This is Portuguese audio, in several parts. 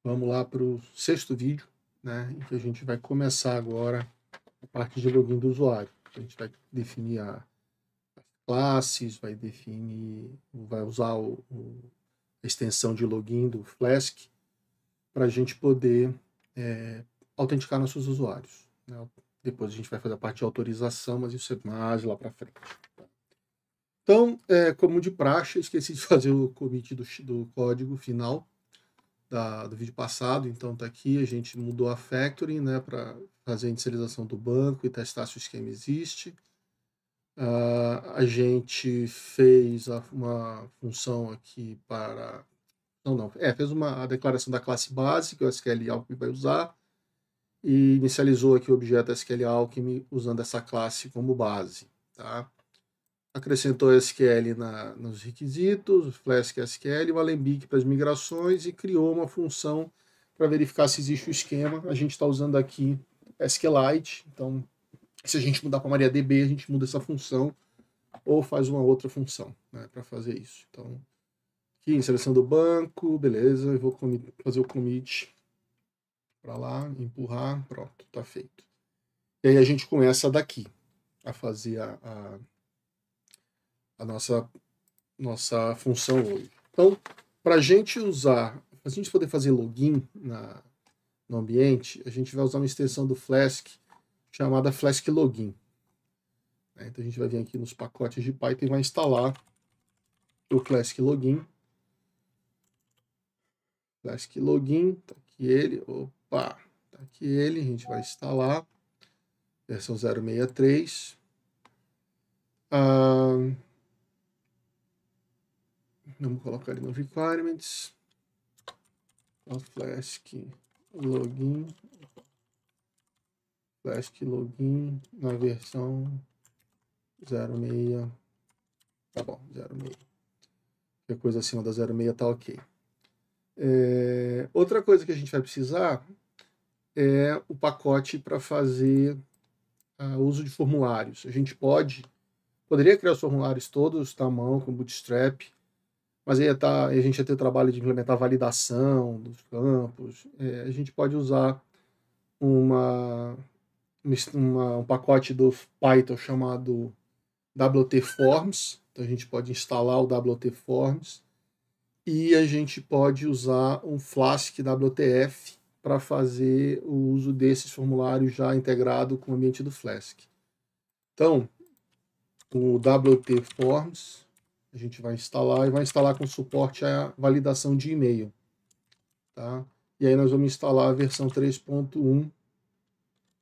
Vamos lá para o sexto vídeo, né, em que a gente vai começar agora a parte de login do usuário. A gente vai definir as classes, vai usar a extensão de login do Flask para a gente poder autenticar nossos usuários, né? Depois a gente vai fazer a parte de autorização, mas isso é mais lá para frente. Então, como de praxe, esqueci de fazer o commit do código final do vídeo passado, então tá aqui, a gente mudou a factory, né, para fazer a inicialização do banco e testar se o esquema existe. A gente fez uma função aqui para... fez a declaração da classe base, que é o SQL Alchemy vai usar, e inicializou aqui o objeto SQL Alchemy usando essa classe como base, tá? Acrescentou SQL nos requisitos, o Flask SQL, o Alembic para as migrações e criou uma função para verificar se existe o esquema. A gente está usando aqui SQLite, então se a gente mudar para MariaDB, a gente muda essa função ou faz uma outra função, né, para fazer isso. Então, aqui em seleção do banco, beleza, eu vou fazer o commit para lá, empurrar, pronto, está feito. E aí a gente começa daqui a fazer a nossa função hoje. Então, para a gente poder fazer login no ambiente, a gente vai usar uma extensão do Flask chamada Flask Login. Então a gente vai vir aqui nos pacotes de Python e vai instalar o Flask Login. Flask Login, tá aqui ele, tá aqui ele, a gente vai instalar, versão 063. Vamos colocar ele no requirements. Flask Login na versão 06. Tá bom, 06. Qualquer coisa acima da 06 tá ok. Outra coisa que a gente vai precisar é o pacote para fazer uso de formulários. A gente poderia criar os formulários todos à mão com Bootstrap, mas aí a gente ia ter trabalho de implementar a validação dos campos. A gente pode usar um pacote do Python chamado WT Forms. Então a gente pode instalar o WT Forms e a gente pode usar um Flask WTF para fazer o uso desses formulários já integrado com o ambiente do Flask. Então, o WT Forms a gente vai instalar e vai instalar com suporte à validação de e-mail, tá? E aí nós vamos instalar a versão 3.1.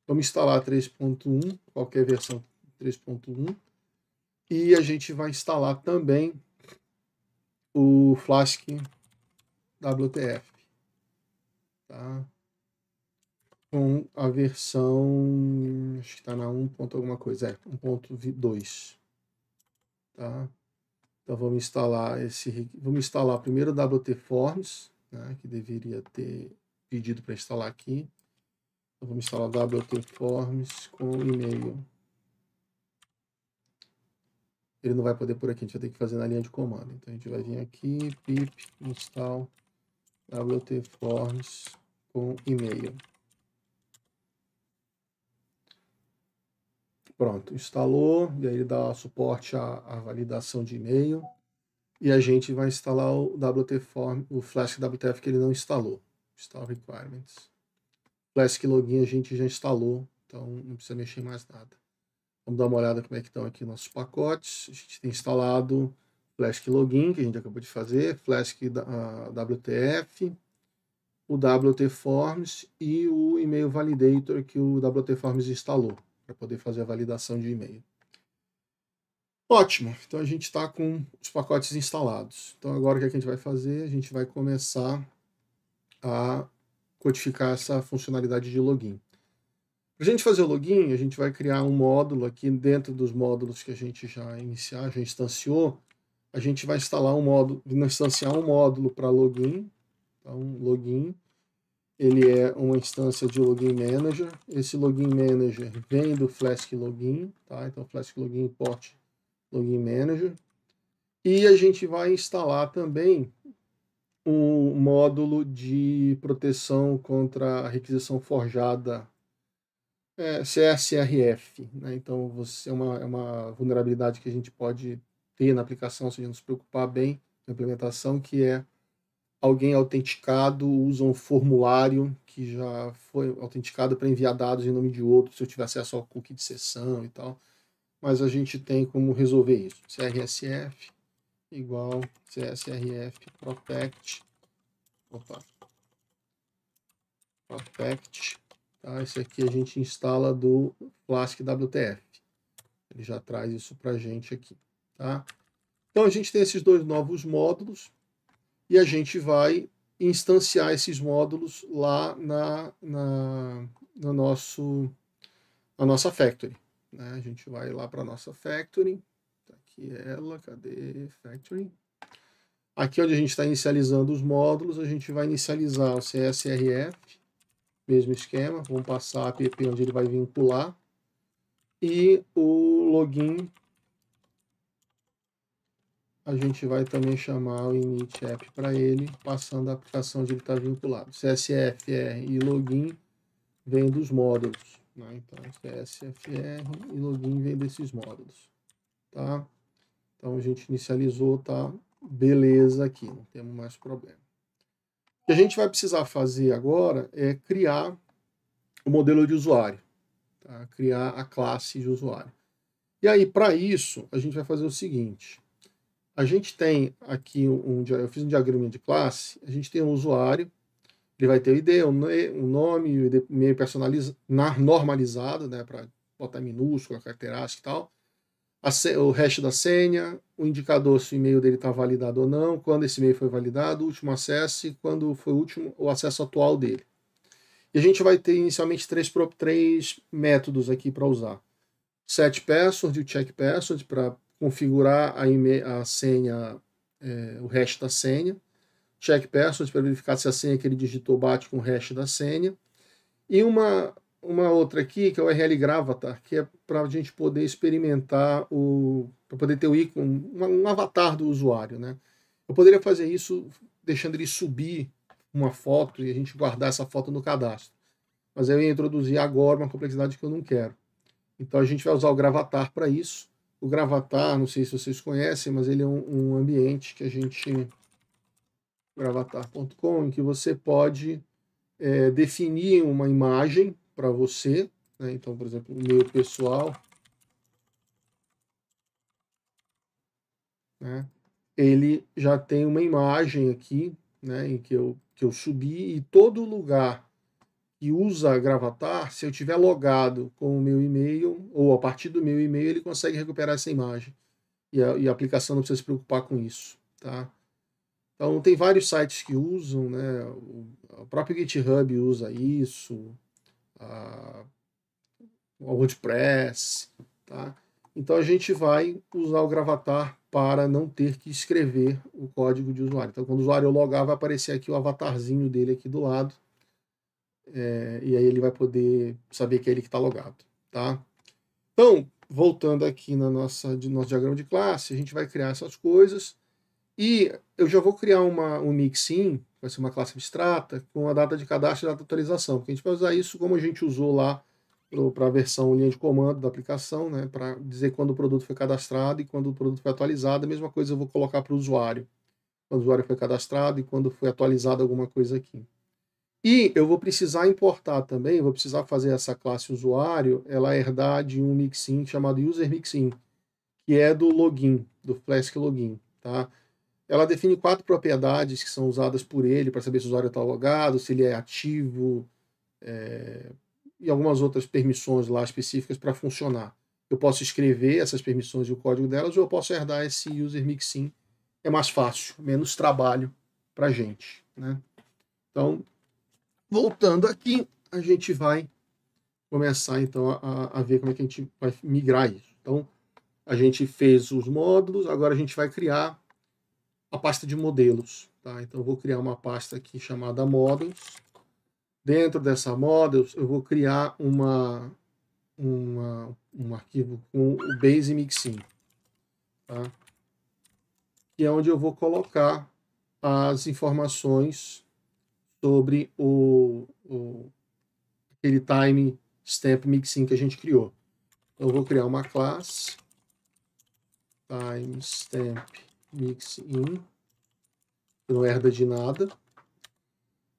Vamos instalar 3.1, qualquer versão 3.1. E a gente vai instalar também o Flask WTF, tá? Com a versão, acho que está na 1. alguma coisa, 1.2, tá? Então vamos instalar primeiro o WT Forms, né, que deveria ter pedido para instalar aqui. Então vamos instalar o WT Forms com e-mail. Ele não vai poder por aqui, a gente vai ter que fazer na linha de comando. Então a gente vai vir aqui, pip install WT Forms com e-mail. Pronto, instalou, e aí ele dá suporte à validação de e-mail. E a gente vai instalar o WT Form, o Flask WTF que ele não instalou. Install requirements. Flask Login a gente já instalou, então não precisa mexer mais nada. Vamos dar uma olhada como é que estão aqui nossos pacotes. A gente tem instalado Flask Login, que a gente acabou de fazer, Flask WTF, o WT Forms e o e-mail validator que o WT Forms instalou, para poder fazer a validação de e-mail. Ótimo, então a gente está com os pacotes instalados. Então agora o que a gente vai fazer? A gente vai começar a codificar essa funcionalidade de login. Para a gente fazer o login, a gente vai criar um módulo aqui dentro dos módulos que a gente já instanciou. A gente vai instalar instanciar um módulo para login. Então, login, ele é uma instância de Login Manager. Esse Login Manager vem do Flask Login, tá? Então, Flask Login import Login Manager. E a gente vai instalar também um módulo de proteção contra a requisição forjada, CSRF, né? Então, é uma vulnerabilidade que a gente pode ter na aplicação, se a gente não se preocupar bem na implementação, que é alguém autenticado usa um formulário que já foi autenticado para enviar dados em nome de outro, se eu tiver acesso ao cookie de sessão e tal. Mas a gente tem como resolver isso. CRSF igual CSRF protect. Protect. Tá? Esse aqui a gente instala do Flask WTF. Ele já traz isso para a gente aqui. Tá? Então a gente tem esses dois novos módulos e a gente vai instanciar esses módulos lá na nossa factory. Né? A gente vai lá para a nossa factory. Tá aqui ela, cadê factory? Aqui onde a gente está inicializando os módulos, a gente vai inicializar o CSRF, mesmo esquema, vamos passar a app onde ele vai vincular, e o login, a gente vai também chamar o init app para ele, passando a aplicação onde ele está vinculado. CSFR e login vem dos módulos, né? Então CSFR e login vem desses módulos, tá? Então a gente inicializou, tá? Beleza aqui, não temos mais problema. O que a gente vai precisar fazer agora é criar o modelo de usuário, tá? Criar a classe de usuário. E aí, para isso, a gente vai fazer o seguinte. A gente tem aqui eu fiz um diagrama de classe, a gente tem um usuário, ele vai ter o ID, o nome, o ID meio normalizado, né, para botar minúscula, característica e tal, o hash da senha, o indicador se o e-mail dele está validado ou não, quando esse e-mail foi validado, o último acesso e quando foi o acesso atual dele. E a gente vai ter inicialmente três métodos aqui para usar. Set password e o check password para configurar a senha, o hash da senha. Check password para verificar se a senha que ele digitou bate com o hash da senha. E uma outra aqui, que é o URL Gravatar, que é para a gente poder experimentar para poder ter o ícone, um avatar do usuário, né? Eu poderia fazer isso deixando ele subir uma foto e a gente guardar essa foto no cadastro. Mas eu ia introduzir agora uma complexidade que eu não quero. Então a gente vai usar o Gravatar para isso. O Gravatar, não sei se vocês conhecem, mas ele é um ambiente que a gente... gravatar.com, em que você pode definir uma imagem para você, né? Então, por exemplo, o meu pessoal, né? Ele já tem uma imagem aqui, né? Em que eu subi, e todo lugar que usa Gravatar, se eu tiver logado com o meu e-mail, ou a partir do meu e-mail, ele consegue recuperar essa imagem. E a aplicação não precisa se preocupar com isso, tá? Então, tem vários sites que usam, né? O próprio GitHub usa isso, o WordPress, tá? Então, a gente vai usar o Gravatar para não ter que escrever o código de usuário. Então, quando o usuário logar, vai aparecer aqui o avatarzinho dele aqui do lado, e aí ele vai poder saber que é ele que está logado, tá? Então, voltando aqui no nosso diagrama de classe, a gente vai criar essas coisas. E eu já vou criar um mixin, vai ser uma classe abstrata, com a data de cadastro e data de atualização, porque a gente vai usar isso como a gente usou lá para a versão linha de comando da aplicação, né, para dizer quando o produto foi cadastrado e quando o produto foi atualizado. A mesma coisa eu vou colocar para o usuário, quando o usuário foi cadastrado e quando foi atualizado alguma coisa aqui. E eu vou precisar importar também, vou precisar fazer essa classe usuário, ela herdar de um mixin chamado user mixin, que é do login, do Flask login, tá? Ela define 4 propriedades que são usadas por ele para saber se o usuário está logado, se ele é ativo, e algumas outras permissões lá específicas para funcionar. Eu posso escrever essas permissões e o código delas, ou eu posso herdar esse user mixin. É mais fácil, menos trabalho para a gente, né? Então, voltando aqui, a gente vai começar então a ver como é que a gente vai migrar isso. Então, a gente fez os módulos, agora a gente vai criar a pasta de modelos, tá? Então eu vou criar uma pasta aqui chamada models. Dentro dessa models eu vou criar um arquivo com o base mixin, tá? Que é onde eu vou colocar as informações sobre aquele time stamp mixin que a gente criou. Então, eu vou criar uma classe time stamp mixin, que não herda de nada,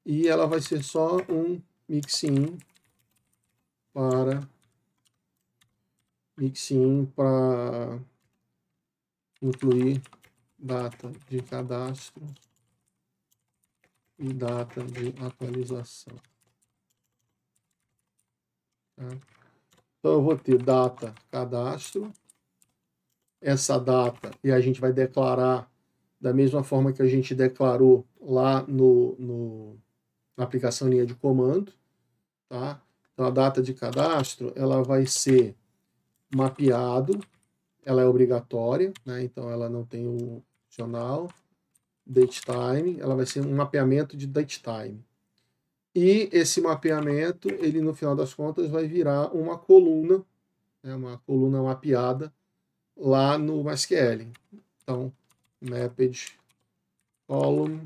e ela vai ser só um mixin para incluir data de cadastro e data de atualização. Tá? Então, eu vou ter data cadastro, essa data, e a gente vai declarar da mesma forma que a gente declarou lá na aplicação linha de comando. Tá? Então, a data de cadastro ela vai ser mapeado, ela é obrigatória, né? Então ela não tem o opcional. Datetime, ela vai ser um mapeamento de datetime. E esse mapeamento, ele no final das contas vai virar uma coluna, né? Uma coluna mapeada lá no MySQL. Então, mapped column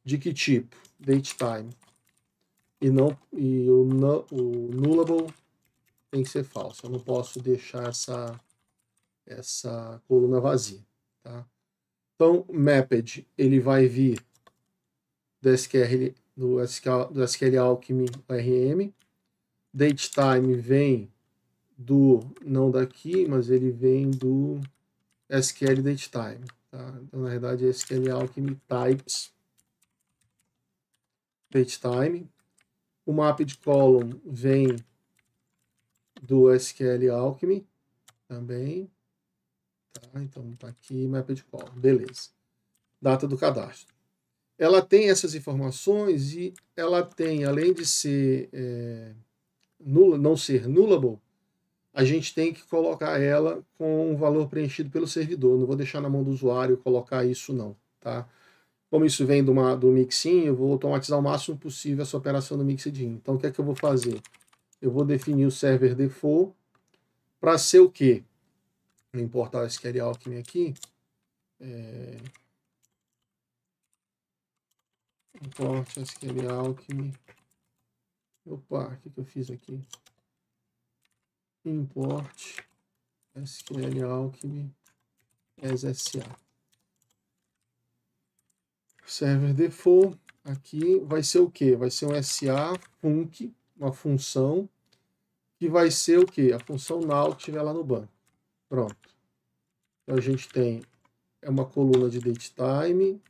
de que tipo? Datetime. E o nullable tem que ser falso. Eu não posso deixar essa coluna vazia. Tá? Então, mapped, ele vai vir do SQL Alchemy ORM. Datetime vem não daqui, mas ele vem do SQL Datetime. Tá? Então, na verdade, é SQL Alchemy Types Datetime. O mapped column vem do SQL Alchemy também. Tá? Então, tá aqui, mapped column. Beleza. Data do cadastro. Ela tem essas informações e ela tem, além de ser não ser nullable, a gente tem que colocar ela com um valor preenchido pelo servidor. Não vou deixar na mão do usuário colocar isso não. Tá? Como isso vem do Mixin, eu vou automatizar o máximo possível essa operação do Mixed In. Então, o que é que eu vou fazer? Eu vou definir o server default para ser o quê? Vou importar o SQL Alchemy aqui. Import SQL Alchemy. Opa, o que eu fiz aqui? Import SQL Alchemy as SA. Server default, aqui vai ser o que? Vai ser um SA func, uma função, que vai ser o que? A função null que estiver lá no banco. Pronto. Então a gente tem uma coluna de datetime,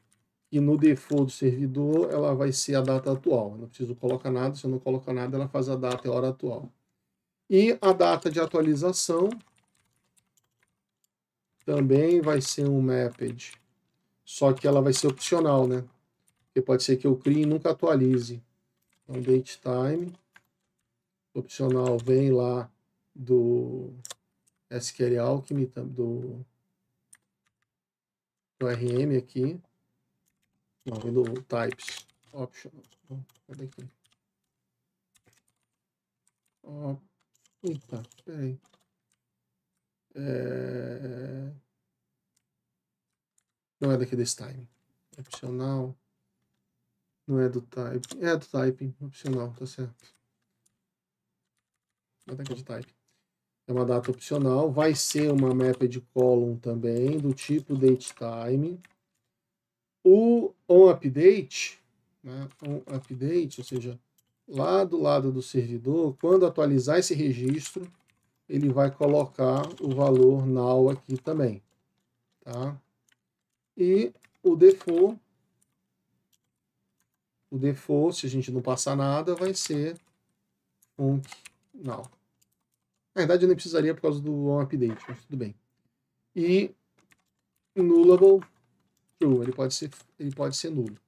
e no default do servidor ela vai ser a data atual. Eu não preciso colocar nada, se eu não colocar nada, ela faz a data e a hora atual. E a data de atualização também vai ser um mapped, só que ela vai ser opcional, né? Porque pode ser que eu crie e nunca atualize. Então, datetime, opcional vem lá do SQL Alchemy, do RM aqui. Não, vem do types, optional. Cadê aqui? Eita, peraí. Não é daqui desse time. Opcional. Não é do type. É do type. Opcional, tá certo. É daqui de type. É uma data opcional. Vai ser uma mapped column também, do tipo datetime. O onUpdate, né? OnUpdate, ou seja, lá do lado do servidor, quando atualizar esse registro, ele vai colocar o valor null aqui também. Tá? E o default, se a gente não passar nada, vai ser func null. Na verdade, eu nem precisaria por causa do onUpdate, mas tudo bem. E nullable true, ele pode ser nulo.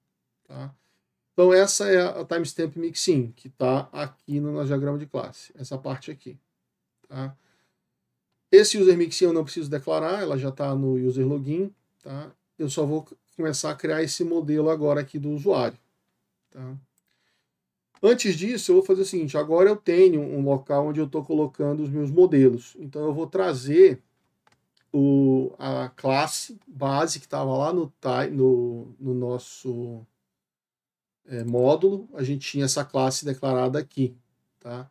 Tá? Então, essa é a timestamp mixin, que está aqui no diagrama de classe, essa parte aqui. Tá? Esse user mixin eu não preciso declarar, ela já está no user login. Tá? Eu só vou começar a criar esse modelo agora aqui do usuário. Tá? Antes disso, eu vou fazer o seguinte, agora eu tenho um local onde eu estou colocando os meus modelos. Então, eu vou trazer a classe base que estava lá no nosso módulo, a gente tinha essa classe declarada aqui, tá?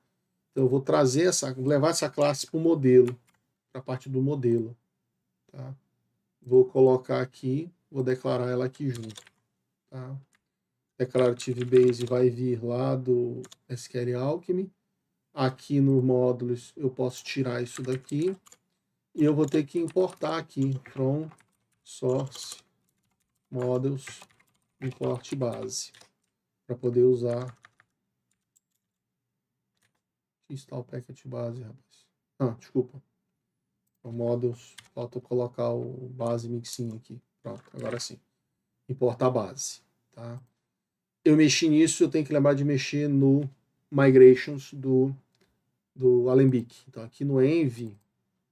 Então eu vou trazer levar essa classe para o modelo, para a parte do modelo, tá? Vou colocar aqui, vou declarar ela aqui junto, tá? Declarative Base vai vir lá do SQL Alchemy. Aqui no módulos eu posso tirar isso daqui e eu vou ter que importar aqui from source models import base para poder usar. Aqui está o packet base, rapaz. Desculpa. O models, falta colocar o base mixin aqui. Pronto, agora sim. Importar base, tá? Eu mexi nisso, eu tenho que lembrar de mexer no migrations do Alembic. Então aqui no env,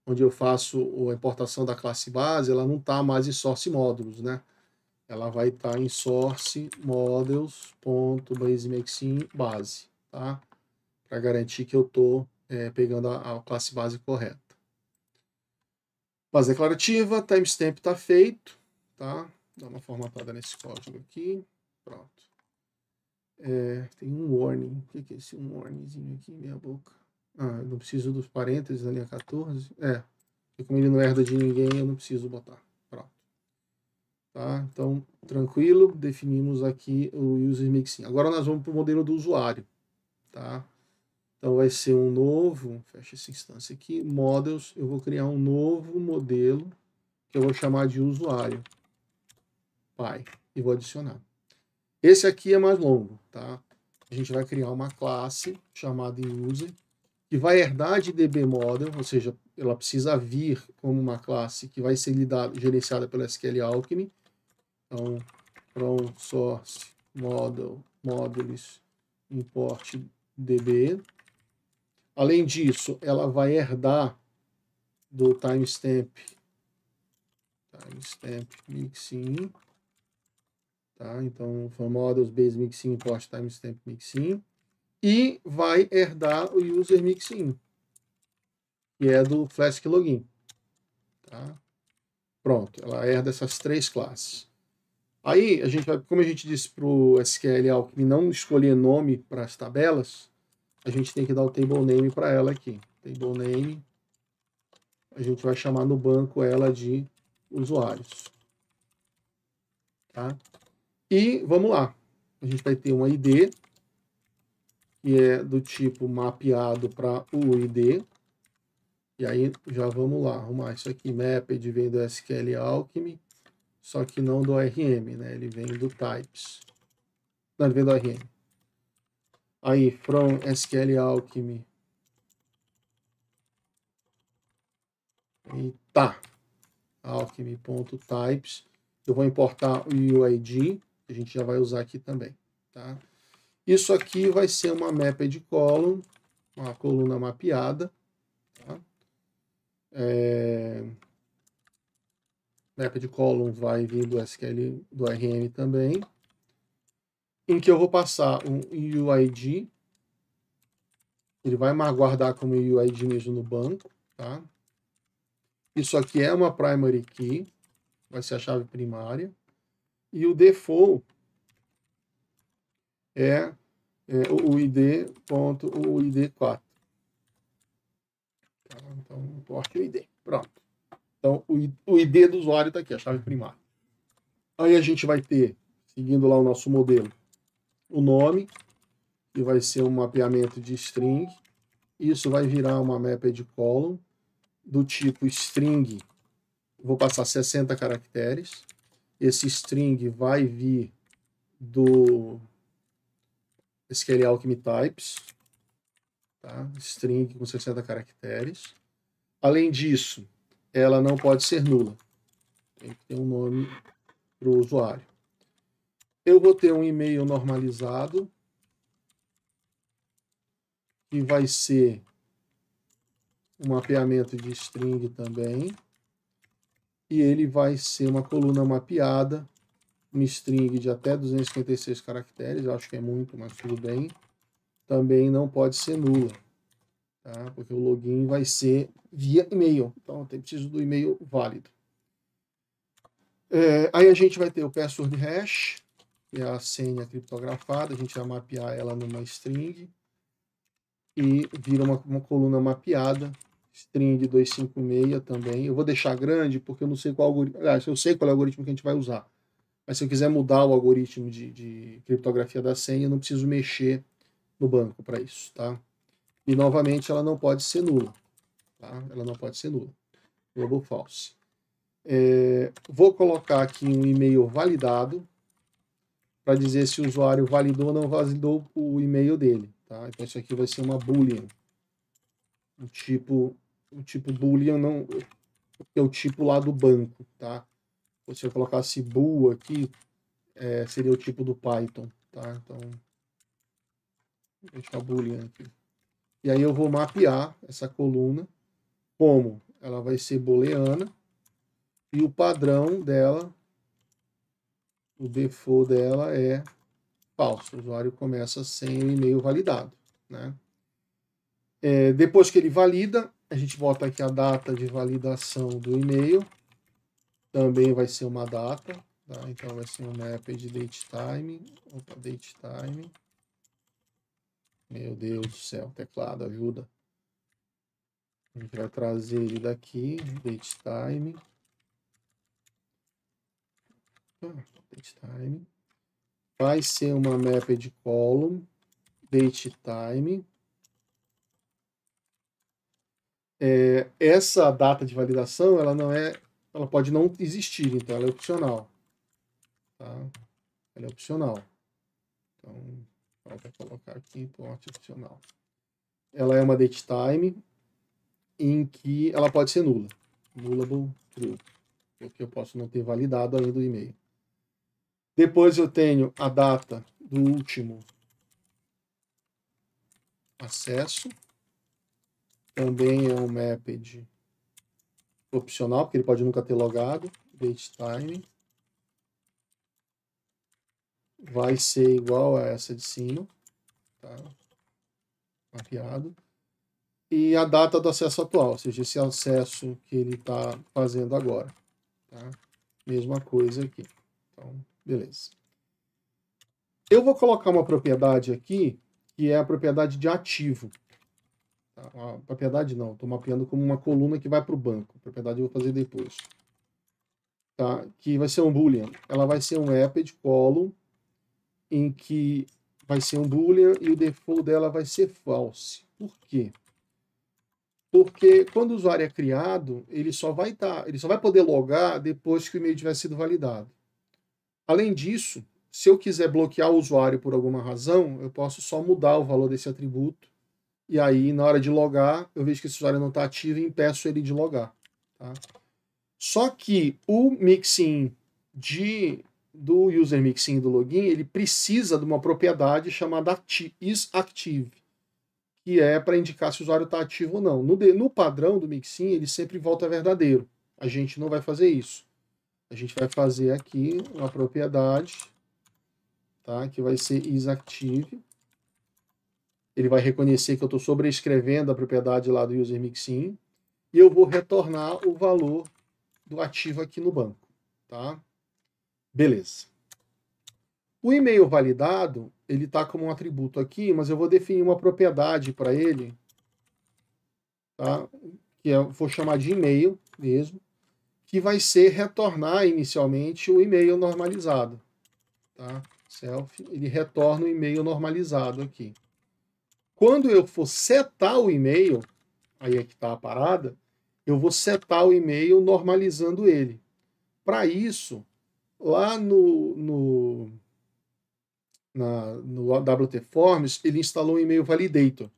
onde eu faço a importação da classe base, ela não está mais em source módulos, né? Ela vai estar em source models.basemixin base, tá? Para garantir que eu estou pegando a classe base correta. Base declarativa, timestamp está feito, tá? Dá uma formatada nesse código aqui, pronto. Tem um warning, o que é esse warningzinho aqui, minha boca? Eu não preciso dos parênteses na linha 14, porque como ele não herda de ninguém, eu não preciso botar, pronto. Tá? Então, tranquilo, definimos aqui o user mixin. Agora nós vamos para o modelo do usuário, tá? Então vai ser um novo, fecha essa instância aqui, models, eu vou criar um novo modelo que eu vou chamar de usuário, pai, e vou adicionar. Esse aqui é mais longo, tá? A gente vai criar uma classe chamada user, que vai herdar de dbModel, ou seja, ela precisa vir como uma classe que vai ser gerenciada pelo SQL Alchemy. Então, from source model modules import db. Além disso, ela vai herdar do timestamp mixin, tá? Então, from models base mixin import timestamp mixin, e vai herdar o user mixin, que é do Flask login, tá? Pronto, ela herda essas três classes. Aí, a gente vai, como a gente disse para o SQL Alchemy não escolher nome para as tabelas, a gente tem que dar o table name para ela aqui. Table name, a gente vai chamar no banco ela de usuários. Tá? E vamos lá. A gente vai ter um ID, que é do tipo mapeado para o ID. E aí já vamos lá, arrumar isso aqui. Mapped vem do SQL Alchemy, só que não do ORM, né? Ele vem do types. Não, ele vem do ORM. Aí, from SQL Alchemy. E tá. Alchemy.types. Eu vou importar o UID, que a gente já vai usar aqui também. Tá? Isso aqui vai ser uma mapped column, uma coluna mapeada. Tá? Mapped column vai vir do SQL, do ORM também. Em que eu vou passar um UID. Ele vai guardar como UID mesmo no banco. Tá? Isso aqui é uma primary key, vai ser a chave primária. E o default é o ID.uid4. Tá? Então, importe o ID. Pronto. Então, o ID do usuário está aqui, a chave primária. Aí a gente vai ter, seguindo lá o nosso modelo, o nome, que vai ser um mapeamento de string. Isso vai virar uma mapped column do tipo string. Vou passar 60 caracteres. Esse string vai vir do SQL Alchemy Types. Tá? String com 60 caracteres. Além disso, ela não pode ser nula. Tem que ter um nome para o usuário. Eu vou ter um e-mail normalizado, que vai ser um mapeamento de string também. E ele vai ser uma coluna mapeada, um string de até 256 caracteres, eu acho que é muito, mas tudo bem. Também não pode ser nula. tá? Porque o login vai ser via e-mail, então eu preciso do e-mail válido. Aí a gente vai ter o password hash, que é a senha criptografada, a gente vai mapear ela numa string e vira uma coluna mapeada, string 256 também. Eu vou deixar grande porque eu não sei qual algoritmo, aliás, eu sei qual é o algoritmo que a gente vai usar, mas se eu quiser mudar o algoritmo de criptografia da senha, eu não preciso mexer no banco para isso, tá? E novamente ela não pode ser nula, tá? Ela não pode ser nula. Global false. Vou colocar aqui um e-mail validado para dizer se o usuário validou ou não validou o e-mail dele, tá? Então isso aqui vai ser uma boolean. O tipo boolean não é o tipo lá do banco, tá? Se eu colocasse bool aqui, seria o tipo do Python, tá? Então vou deixar boolean aqui. E aí eu vou mapear essa coluna como ela vai ser booleana e o padrão dela, o default dela é falso. O usuário começa sem o e-mail validado, né? Depois que ele valida, a gente bota aqui a data de validação do e-mail. Também vai ser uma data, tá? Então vai ser um mapped datetime. Opa, datetime. Meu Deus do céu, teclado, ajuda. A gente vai trazer ele daqui, datetime. Datetime. Vai ser uma mapped column, datetime. Essa data de validação, ela pode não existir, então ela é opcional, tá? Ela é opcional. Então, vou colocar aqui, port opcional. Ela é uma datetime em que ela pode ser nula. Nullable true, porque eu posso não ter validado ainda o e-mail. Depois eu tenho a data do último acesso. Também é um mapped opcional, porque ele pode nunca ter logado. Datetime vai ser igual a essa de cima, tá? Mapeado. E a data do acesso atual, ou seja, esse acesso que ele está fazendo agora, tá? Mesma coisa aqui. Então, beleza. Eu vou colocar uma propriedade aqui, que é a propriedade de ativo. Tá? A propriedade não, estou mapeando como uma coluna que vai para o banco. A propriedade eu vou fazer depois. Tá? Que vai ser um boolean. Ela vai ser um mapped column, em que vai ser um boolean e o default dela vai ser false. Por quê? Porque quando o usuário é criado, ele só vai poder logar depois que o e-mail tiver sido validado. Além disso, se eu quiser bloquear o usuário por alguma razão, eu posso só mudar o valor desse atributo. E aí, na hora de logar, eu vejo que esse usuário não está ativo e impeço ele de logar. Tá? Só que o mixin do user mixin do login, ele precisa de uma propriedade chamada isActive, que é para indicar se o usuário está ativo ou não. No padrão do mixin, ele sempre volta verdadeiro. A gente não vai fazer isso. A gente vai fazer aqui uma propriedade, tá? Que vai ser isActive. Ele vai reconhecer que eu estou sobrescrevendo a propriedade lá do user mixin e eu vou retornar o valor do ativo aqui no banco, tá? Beleza. O e-mail validado, ele está como um atributo aqui, mas eu vou definir uma propriedade para ele, tá? Que eu vou chamar de e-mail mesmo, que vai ser retornar inicialmente o e-mail normalizado, tá? Self, ele retorna o e-mail normalizado aqui. Quando eu for setar o e-mail, aí é que está a parada, eu vou setar o e-mail normalizando ele. Para isso, lá no WT Forms, ele instalou um e-mail validator.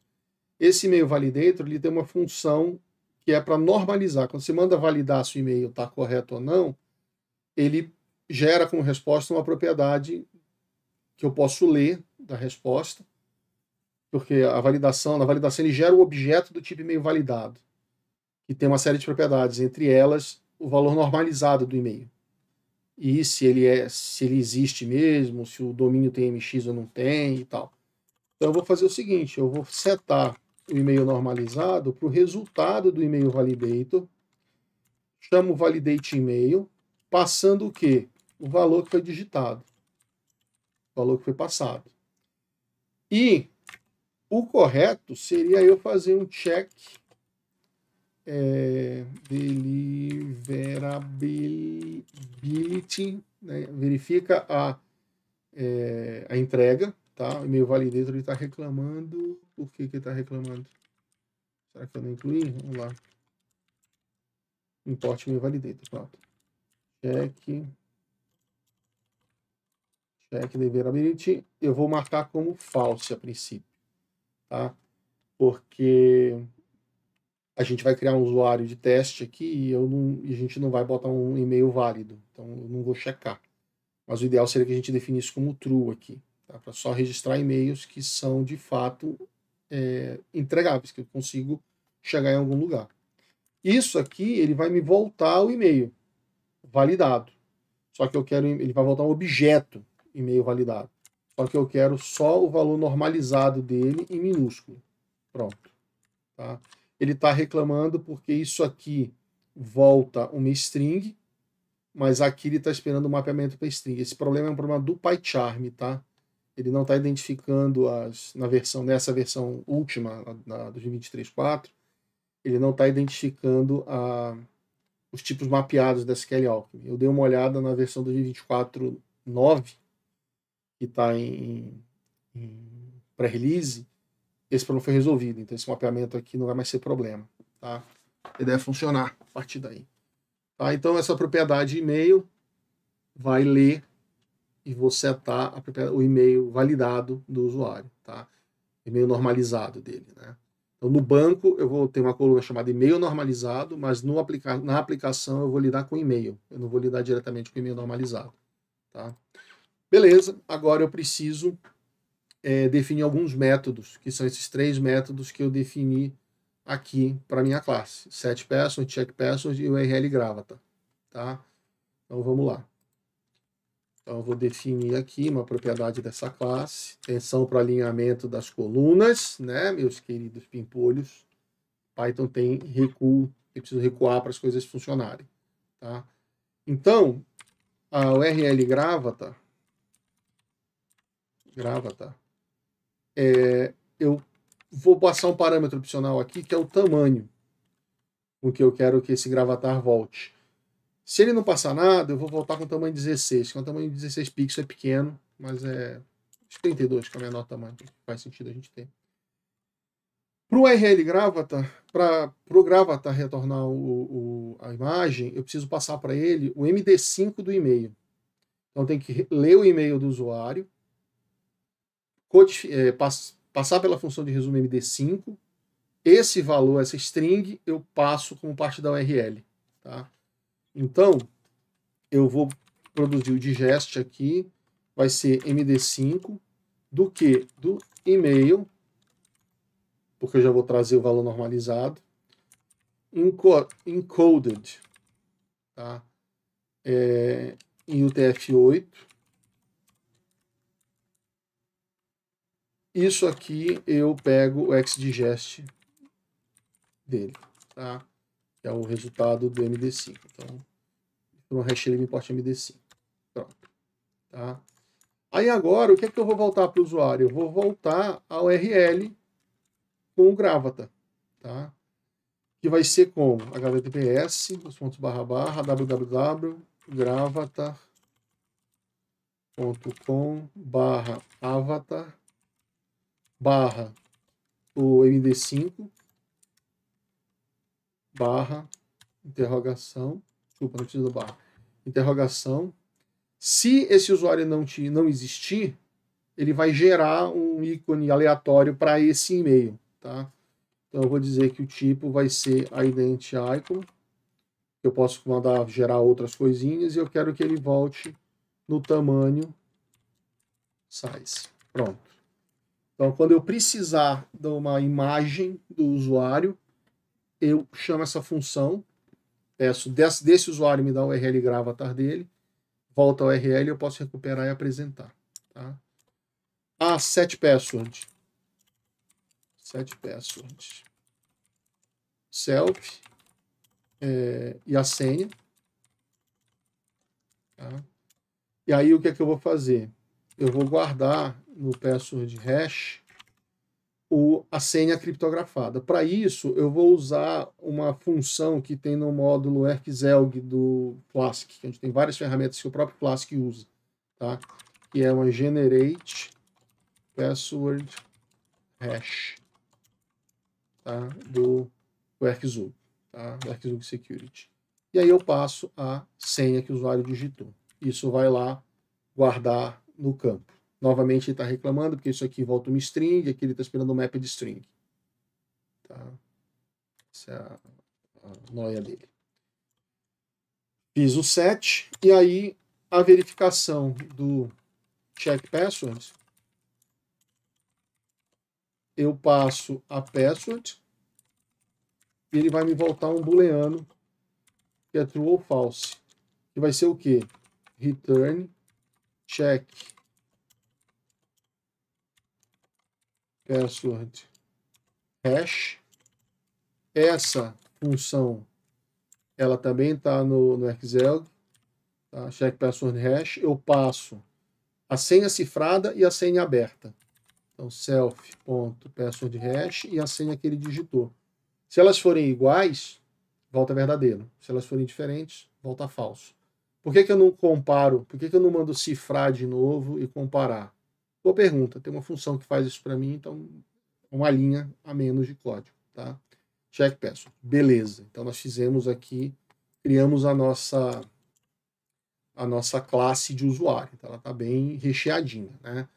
Esse e-mail validator ele tem uma função que é para normalizar. Quando você manda validar se o e-mail está correto ou não, ele gera como resposta uma propriedade que eu posso ler da resposta, porque na validação ele gera o objeto do tipo e-mail validado, que tem uma série de propriedades, entre elas o valor normalizado do e-mail. E se ele existe mesmo, se o domínio tem MX ou não tem e tal. Então eu vou fazer o seguinte, eu vou setar o e-mail normalizado para o resultado do e-mail validator, chamo o validate e-mail, passando o quê? O valor que foi digitado, o valor que foi passado. E o correto seria eu fazer um check deliverability, né? Verifica a entrega, tá? O e-mail validator ele está reclamando. Por que ele está reclamando? Será que eu não incluí? Vamos lá. Import e-mail validator, pronto. Check deliverability. Eu vou marcar como false a princípio, tá? Porque a gente vai criar um usuário de teste aqui e a gente não vai botar um e-mail válido, então eu não vou checar. Mas o ideal seria que a gente definisse como true aqui, tá? Para só registrar e-mails que são de fato entregáveis, que eu consigo chegar em algum lugar. Isso aqui ele vai me voltar o e-mail validado. Só que eu quero, ele vai voltar um objeto e-mail validado. Só que eu quero só o valor normalizado dele em minúsculo. Pronto. Tá? Ele está reclamando porque isso aqui volta uma string, mas aqui ele está esperando o mapeamento para string. Esse problema é um problema do PyCharm, tá? Ele não está identificando nessa versão última, na 2023.4, ele não está identificando os tipos mapeados da SQL Alchemy. Eu dei uma olhada na versão 2024.9, que está em pré-release, esse problema foi resolvido. Então esse mapeamento aqui não vai mais ser problema. Tá? Ele deve funcionar a partir daí. Tá? Então essa propriedade e-mail vai ler e vou setar o e-mail validado do usuário. Tá? E-mail normalizado dele. Né? Então no banco eu vou ter uma coluna chamada e-mail normalizado, mas na aplicação eu vou lidar com e-mail. Eu não vou lidar diretamente com e-mail normalizado. Tá? Beleza, agora eu preciso definir alguns métodos, que são esses 3 métodos que eu defini aqui para minha classe. setPassword, checkPassword e o URL Gravata. Tá? Então vamos lá. Então eu vou definir aqui uma propriedade dessa classe. Atenção para o alinhamento das colunas, né, meus queridos pimpolhos. Python tem recuo, eu preciso recuar para as coisas funcionarem. Tá? Então, a URL Gravata, eu vou passar um parâmetro opcional aqui, que é o tamanho com que eu quero que esse gravatar volte. Se ele não passar nada, eu vou voltar com o tamanho 16, que é um tamanho de 16 pixels, é pequeno, mas é 32, que é o menor tamanho, que faz sentido a gente ter. Para o URL Gravata, para o Gravatar retornar a imagem, eu preciso passar para ele o MD5 do e-mail. Então tem que ler o e-mail do usuário, passar pela função de resumo MD5, esse valor, essa string, eu passo como parte da URL. Tá? Então, eu vou produzir o digest aqui, vai ser MD5 do que? Do e-mail, porque eu já vou trazer o valor normalizado, encoded, tá? Em UTF-8. Isso aqui eu pego o xdigest dele, tá? Que é o resultado do MD5. Então, no hash ele me importa MD5. Pronto. Tá? Aí agora, o que é que eu vou voltar para o usuário? Eu vou voltar ao URL com o Gravata, tá? Que vai ser como https://www.gravatar.com/avatar o MD5 interrogação. Desculpa, não precisa do barra. Interrogação. Se esse usuário não existir, ele vai gerar um ícone aleatório para esse e-mail, tá? Então eu vou dizer que o tipo vai ser identIcon. Eu posso mandar gerar outras coisinhas e eu quero que ele volte no tamanho size. Pronto. Então quando eu precisar de uma imagem do usuário, eu chamo essa função, peço desse usuário me dá o URL Gravatar dele, volta ao URL, eu posso recuperar e apresentar. Tá? setPassword. set password self e a senha. Tá? E aí o que é que eu vou fazer? Eu vou guardar no password hash a senha criptografada. Para isso, eu vou usar uma função que tem no módulo Erkzelg do Flask, que a gente tem várias ferramentas que o próprio Flask usa, tá? Que é uma generate password hash, tá? do Erkzug, tá? Do Erkzug Security. E aí eu passo a senha que o usuário digitou. Isso vai lá guardar no campo. Novamente ele está reclamando, porque isso aqui volta uma string, aqui ele está esperando um map de string. Tá? Essa é a noia dele. Fiz o set, e aí a verificação do check password, eu passo a password, e ele vai me voltar um booleano, que é true ou false. Que vai ser o quê? Return check password hash. Essa função, ela também está no Erkzelg, tá? Check password hash. Eu passo a senha cifrada e a senha aberta. Então, self.password hash e a senha que ele digitou. Se elas forem iguais, volta verdadeiro. Se elas forem diferentes, volta falso. Por que eu não comparo? Por que eu não mando cifrar de novo e comparar? Boa pergunta. Tem uma função que faz isso para mim, então uma linha a menos de código, tá? Check password. Beleza. Então nós fizemos aqui, criamos a nossa classe de usuário. Então ela está bem recheadinha, né?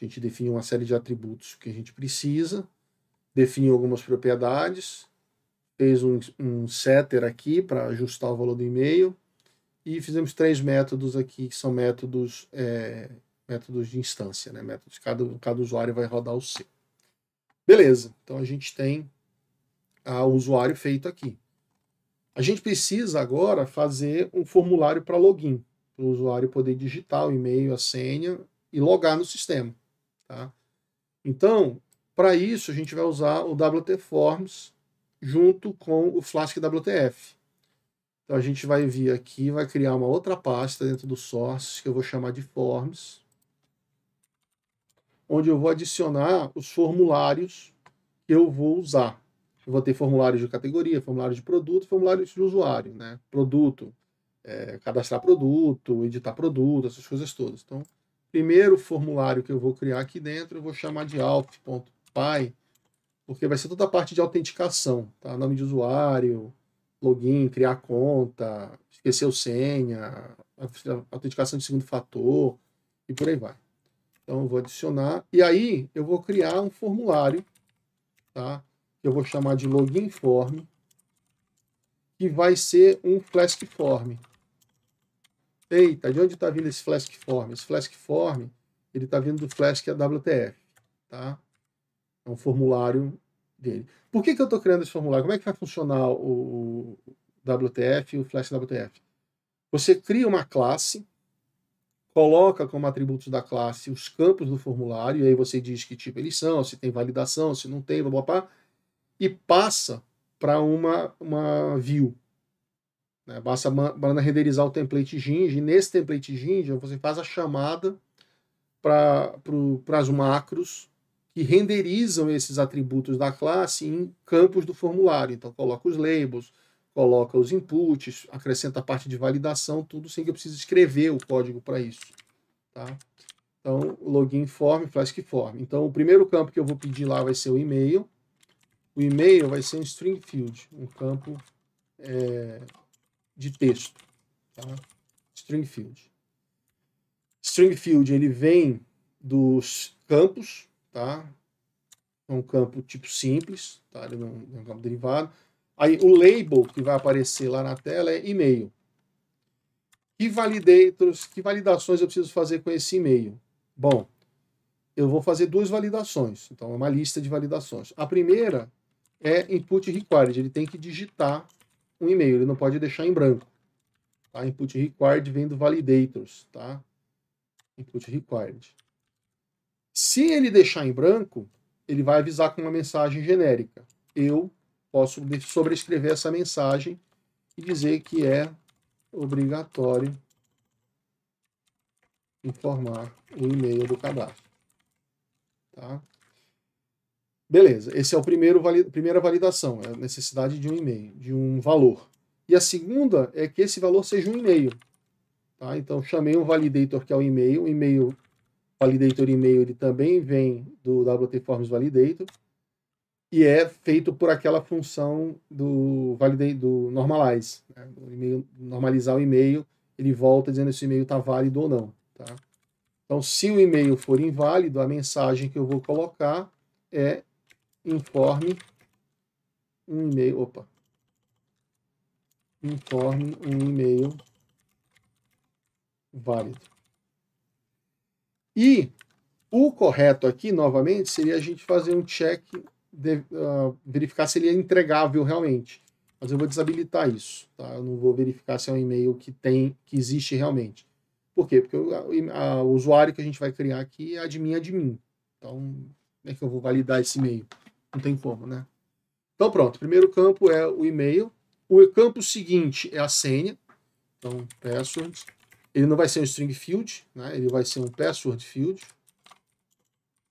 A gente define uma série de atributos que a gente precisa, define algumas propriedades, fez um setter aqui para ajustar o valor do e-mail, e fizemos 3 métodos aqui, que são métodos de instância, né? Métodos, cada usuário vai rodar o seu. Beleza, então a gente tem o usuário feito aqui. A gente precisa agora fazer um formulário para login, para o usuário poder digitar o e-mail, a senha e logar no sistema. Tá? Então, para isso, a gente vai usar o WT Forms junto com o Flask WTF. Então a gente vai vir aqui, vai criar uma outra pasta dentro do source, que eu vou chamar de Forms, onde eu vou adicionar os formulários que eu vou usar. Eu vou ter formulários de categoria, formulários de produto, formulários de usuário, né? Produto, cadastrar produto, editar produto, essas coisas todas. Então, primeiro formulário que eu vou criar aqui dentro, eu vou chamar de auth.py, porque vai ser toda a parte de autenticação, tá? Nome de usuário, login, criar conta, esqueceu senha, autenticação de segundo fator, e por aí vai. Então, eu vou adicionar, e aí eu vou criar um formulário, tá? Que eu vou chamar de login form, que vai ser um Flask form. Eita, de onde está vindo esse Flask form? Esse Flask form, ele está vindo do Flask WTF, tá? É um formulário dele. Por que eu estou criando esse formulário? Como é que vai funcionar o WTF e o Flask WTF? Você cria uma classe, coloca como atributos da classe os campos do formulário, e aí você diz que tipo eles são, se tem validação, se não tem, blá, blá, blá, e passa para uma view. Né? Basta renderizar o template Jinja, e nesse template Jinja você faz a chamada para as macros que renderizam esses atributos da classe em campos do formulário. Então coloca os labels, coloca os inputs, acrescenta a parte de validação, tudo sem que eu precise escrever o código para isso. Tá? Então, login form, Flask form. Então, o primeiro campo que eu vou pedir lá vai ser o e-mail. O e-mail vai ser um string field, um campo de texto. Tá? String field. String field, ele vem dos campos, tá? É um campo tipo simples, tá? Ele não é um campo derivado. Aí o label que vai aparecer lá na tela é e-mail. Que validações eu preciso fazer com esse e-mail? Bom, eu vou fazer 2 validações. Então, é uma lista de validações. A primeira é input required. Ele tem que digitar um e-mail, ele não pode deixar em branco. Tá? Input required vem do validators, tá? Input required. Se ele deixar em branco, ele vai avisar com uma mensagem genérica. Eu posso sobrescrever essa mensagem e dizer que é obrigatório informar o e-mail do cadastro. Tá? Beleza, esse é o primeira validação, é a necessidade de um e-mail, de um valor. E a segunda é que esse valor seja um e-mail. Tá? Então, chamei um validator que é o e-mail. O e-mail, validator e-mail, ele também vem do WT Forms Validator e é feito por aquela função do normalize. Né? Normalizar o e-mail, ele volta dizendo se o e-mail está válido ou não. Tá? Então, se o e-mail for inválido, a mensagem que eu vou colocar é informe um e-mail. Opa! Informe um e-mail válido. E o correto aqui, novamente, seria a gente fazer um check, verificar se ele é entregável realmente. Mas eu vou desabilitar isso. Tá? Eu não vou verificar se é um e-mail que existe realmente. Por quê? Porque o usuário que a gente vai criar aqui é admin. Então, como é que eu vou validar esse e-mail? Não tem como, né? Então, pronto. O primeiro campo é o e-mail. O campo seguinte é a senha. Então, password. Ele não vai ser um string field, né? Ele vai ser um password field.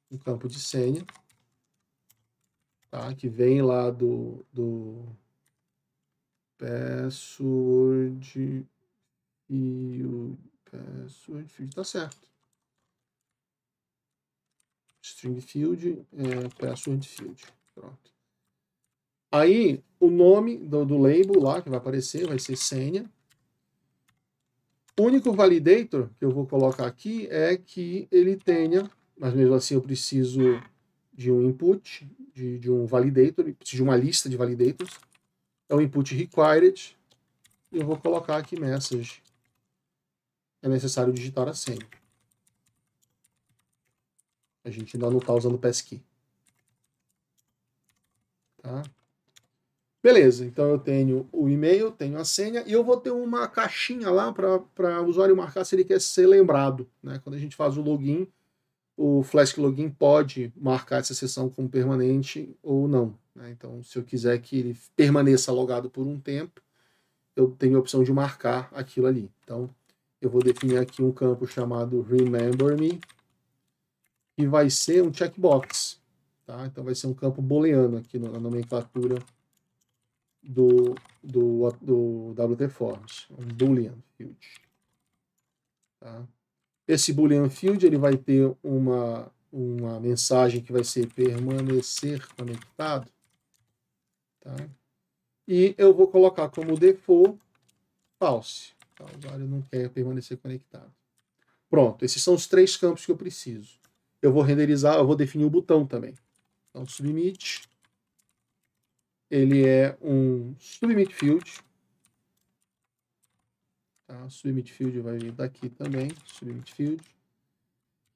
Um campo de senha. Tá? Que vem lá do password field. Password field. Tá certo. String field, password field. Pronto. Aí, o nome do label lá que vai aparecer vai ser senha. O único validator que eu vou colocar aqui é que ele tenha, mas mesmo assim eu preciso de um input, de um validator, preciso de uma lista de validators. É o input required. E eu vou colocar aqui message. É necessário digitar a senha. A gente ainda não está usando o passkey. Tá? Beleza, então eu tenho o e-mail, tenho a senha, e eu vou ter uma caixinha lá para o usuário marcar se ele quer ser lembrado. Né? Quando a gente faz o login, o Flask Login pode marcar essa sessão como permanente ou não. Né? Então, se eu quiser que ele permaneça logado por um tempo, eu tenho a opção de marcar aquilo ali. Então, eu vou definir aqui um campo chamado Remember Me, que vai ser um checkbox. Tá? Então, vai ser um campo booleano aqui na nomenclatura do WT Forms, um Boolean Field. Tá? Esse Boolean Field ele vai ter uma mensagem que vai ser permanecer conectado. Tá? E eu vou colocar como default false. Tá? O usuário não quer permanecer conectado. Pronto, esses são os 3 campos que eu preciso. Eu vou renderizar, eu vou definir o botão também. Então, submit. Ele é um submit field. Tá? Submit field vai vir daqui também. Submit field.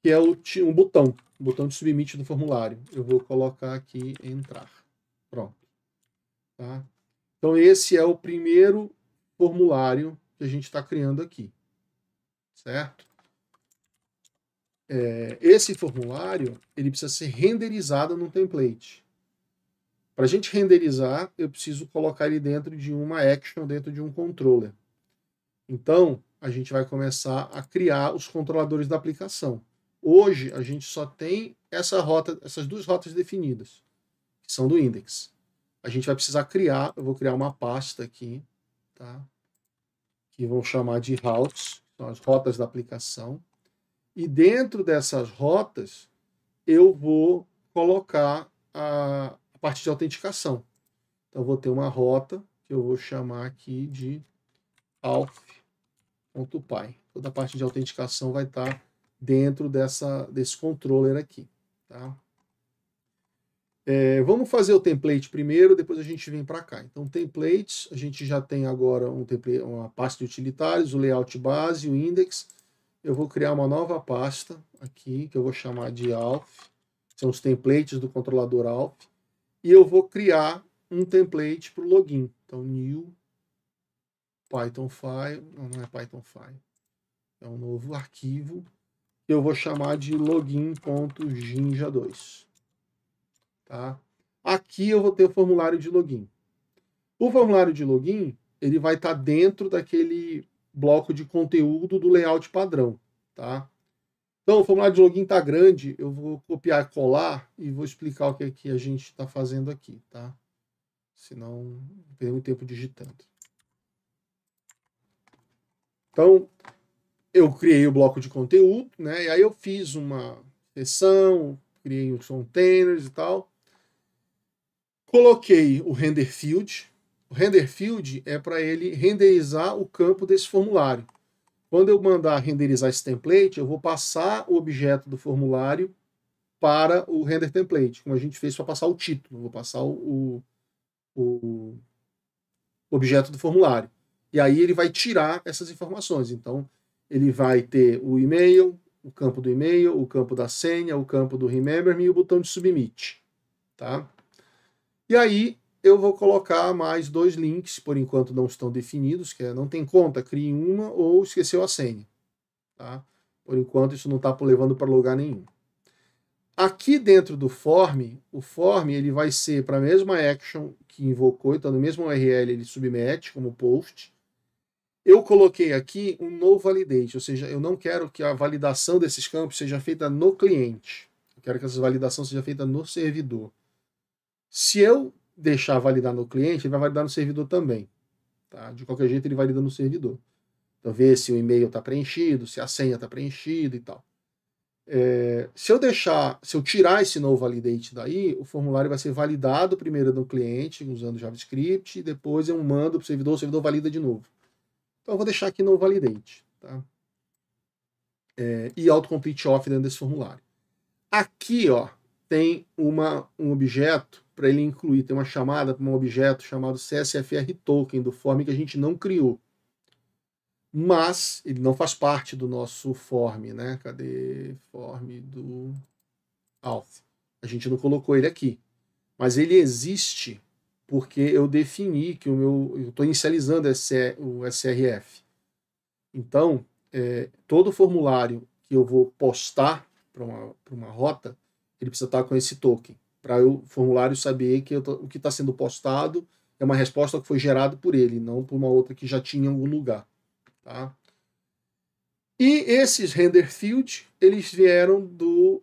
Que é um botão de submit do formulário. Eu vou colocar aqui entrar. Pronto. Tá? Então, esse é o primeiro formulário que a gente está criando aqui. Certo? Esse formulário ele precisa ser renderizado no template. Para a gente renderizar, eu preciso colocar ele dentro de uma action, dentro de um controller. Então, a gente vai começar a criar os controladores da aplicação. Hoje, a gente só tem essas 2 rotas definidas, que são do index. A gente vai precisar criar, eu vou criar uma pasta aqui, tá? Que vão chamar de routes, são as rotas da aplicação. E dentro dessas rotas, eu vou colocar a parte de autenticação. Então, eu vou ter uma rota que eu vou chamar aqui de auth.py. Toda a parte de autenticação vai estar dentro desse controller aqui. Tá? Vamos fazer o template primeiro, depois a gente vem para cá. Então, templates, a gente já tem agora uma pasta de utilitários, o layout base, o index. Eu vou criar uma nova pasta aqui, que eu vou chamar de auth. São os templates do controlador auth. E eu vou criar um template para o login. Então, new Python file, não é Python file, é um novo arquivo que eu vou chamar de login.jinja2. Tá? Aqui eu vou ter o formulário de login. O formulário de login, ele vai estar dentro daquele bloco de conteúdo do layout padrão. Tá? Então, o formulário de login está grande, eu vou copiar e colar e vou explicar o que é que a gente está fazendo aqui. Tá? Senão, perder muito tempo digitando. Então, eu criei o bloco de conteúdo, né? E aí eu fiz uma seção, criei os containers e tal. Coloquei o render field. O render field é para ele renderizar o campo desse formulário. Quando eu mandar renderizar esse template, eu vou passar o objeto do formulário para o render template, como a gente fez para passar o título. Eu vou passar o objeto do formulário. E aí ele vai tirar essas informações. Então, ele vai ter o e-mail, o campo do e-mail, o campo da senha, o campo do remember me e o botão de submit. Tá? E aí eu vou colocar mais 2 links, por enquanto não estão definidos, que é não tem conta, crie uma ou esqueceu a senha. Tá? Por enquanto isso não está levando para lugar nenhum. Aqui dentro do form, o form ele vai ser para a mesma action que invocou, então no mesmo URL ele submete como post. Eu coloquei aqui um no validate, ou seja, eu não quero que a validação desses campos seja feita no cliente. Eu quero que essa validação seja feita no servidor. Se eu deixar validar no cliente, ele vai validar no servidor também. Tá? De qualquer jeito, ele valida no servidor. Então, ver se o e-mail está preenchido, se a senha está preenchida e tal. Se eu tirar esse no validate daí, o formulário vai ser validado primeiro no cliente, usando JavaScript, e depois eu mando para o servidor valida de novo. Então eu vou deixar aqui no validate. Tá? E autocomplete off dentro desse formulário. Aqui, ó, tem um objeto para ele incluir, tem uma chamada para um objeto chamado CSFR token do form que a gente não criou. Mas ele não faz parte do nosso form, né? Cadê form do auth? A gente não colocou ele aqui. Mas ele existe porque eu defini que eu estou inicializando o SRF. Então, todo formulário que eu vou postar para uma rota, ele precisa estar com esse token, para o formulário saber que o que está sendo postado é uma resposta que foi gerada por ele, não por uma outra que já tinha em algum lugar. Tá? E esses render field, eles vieram do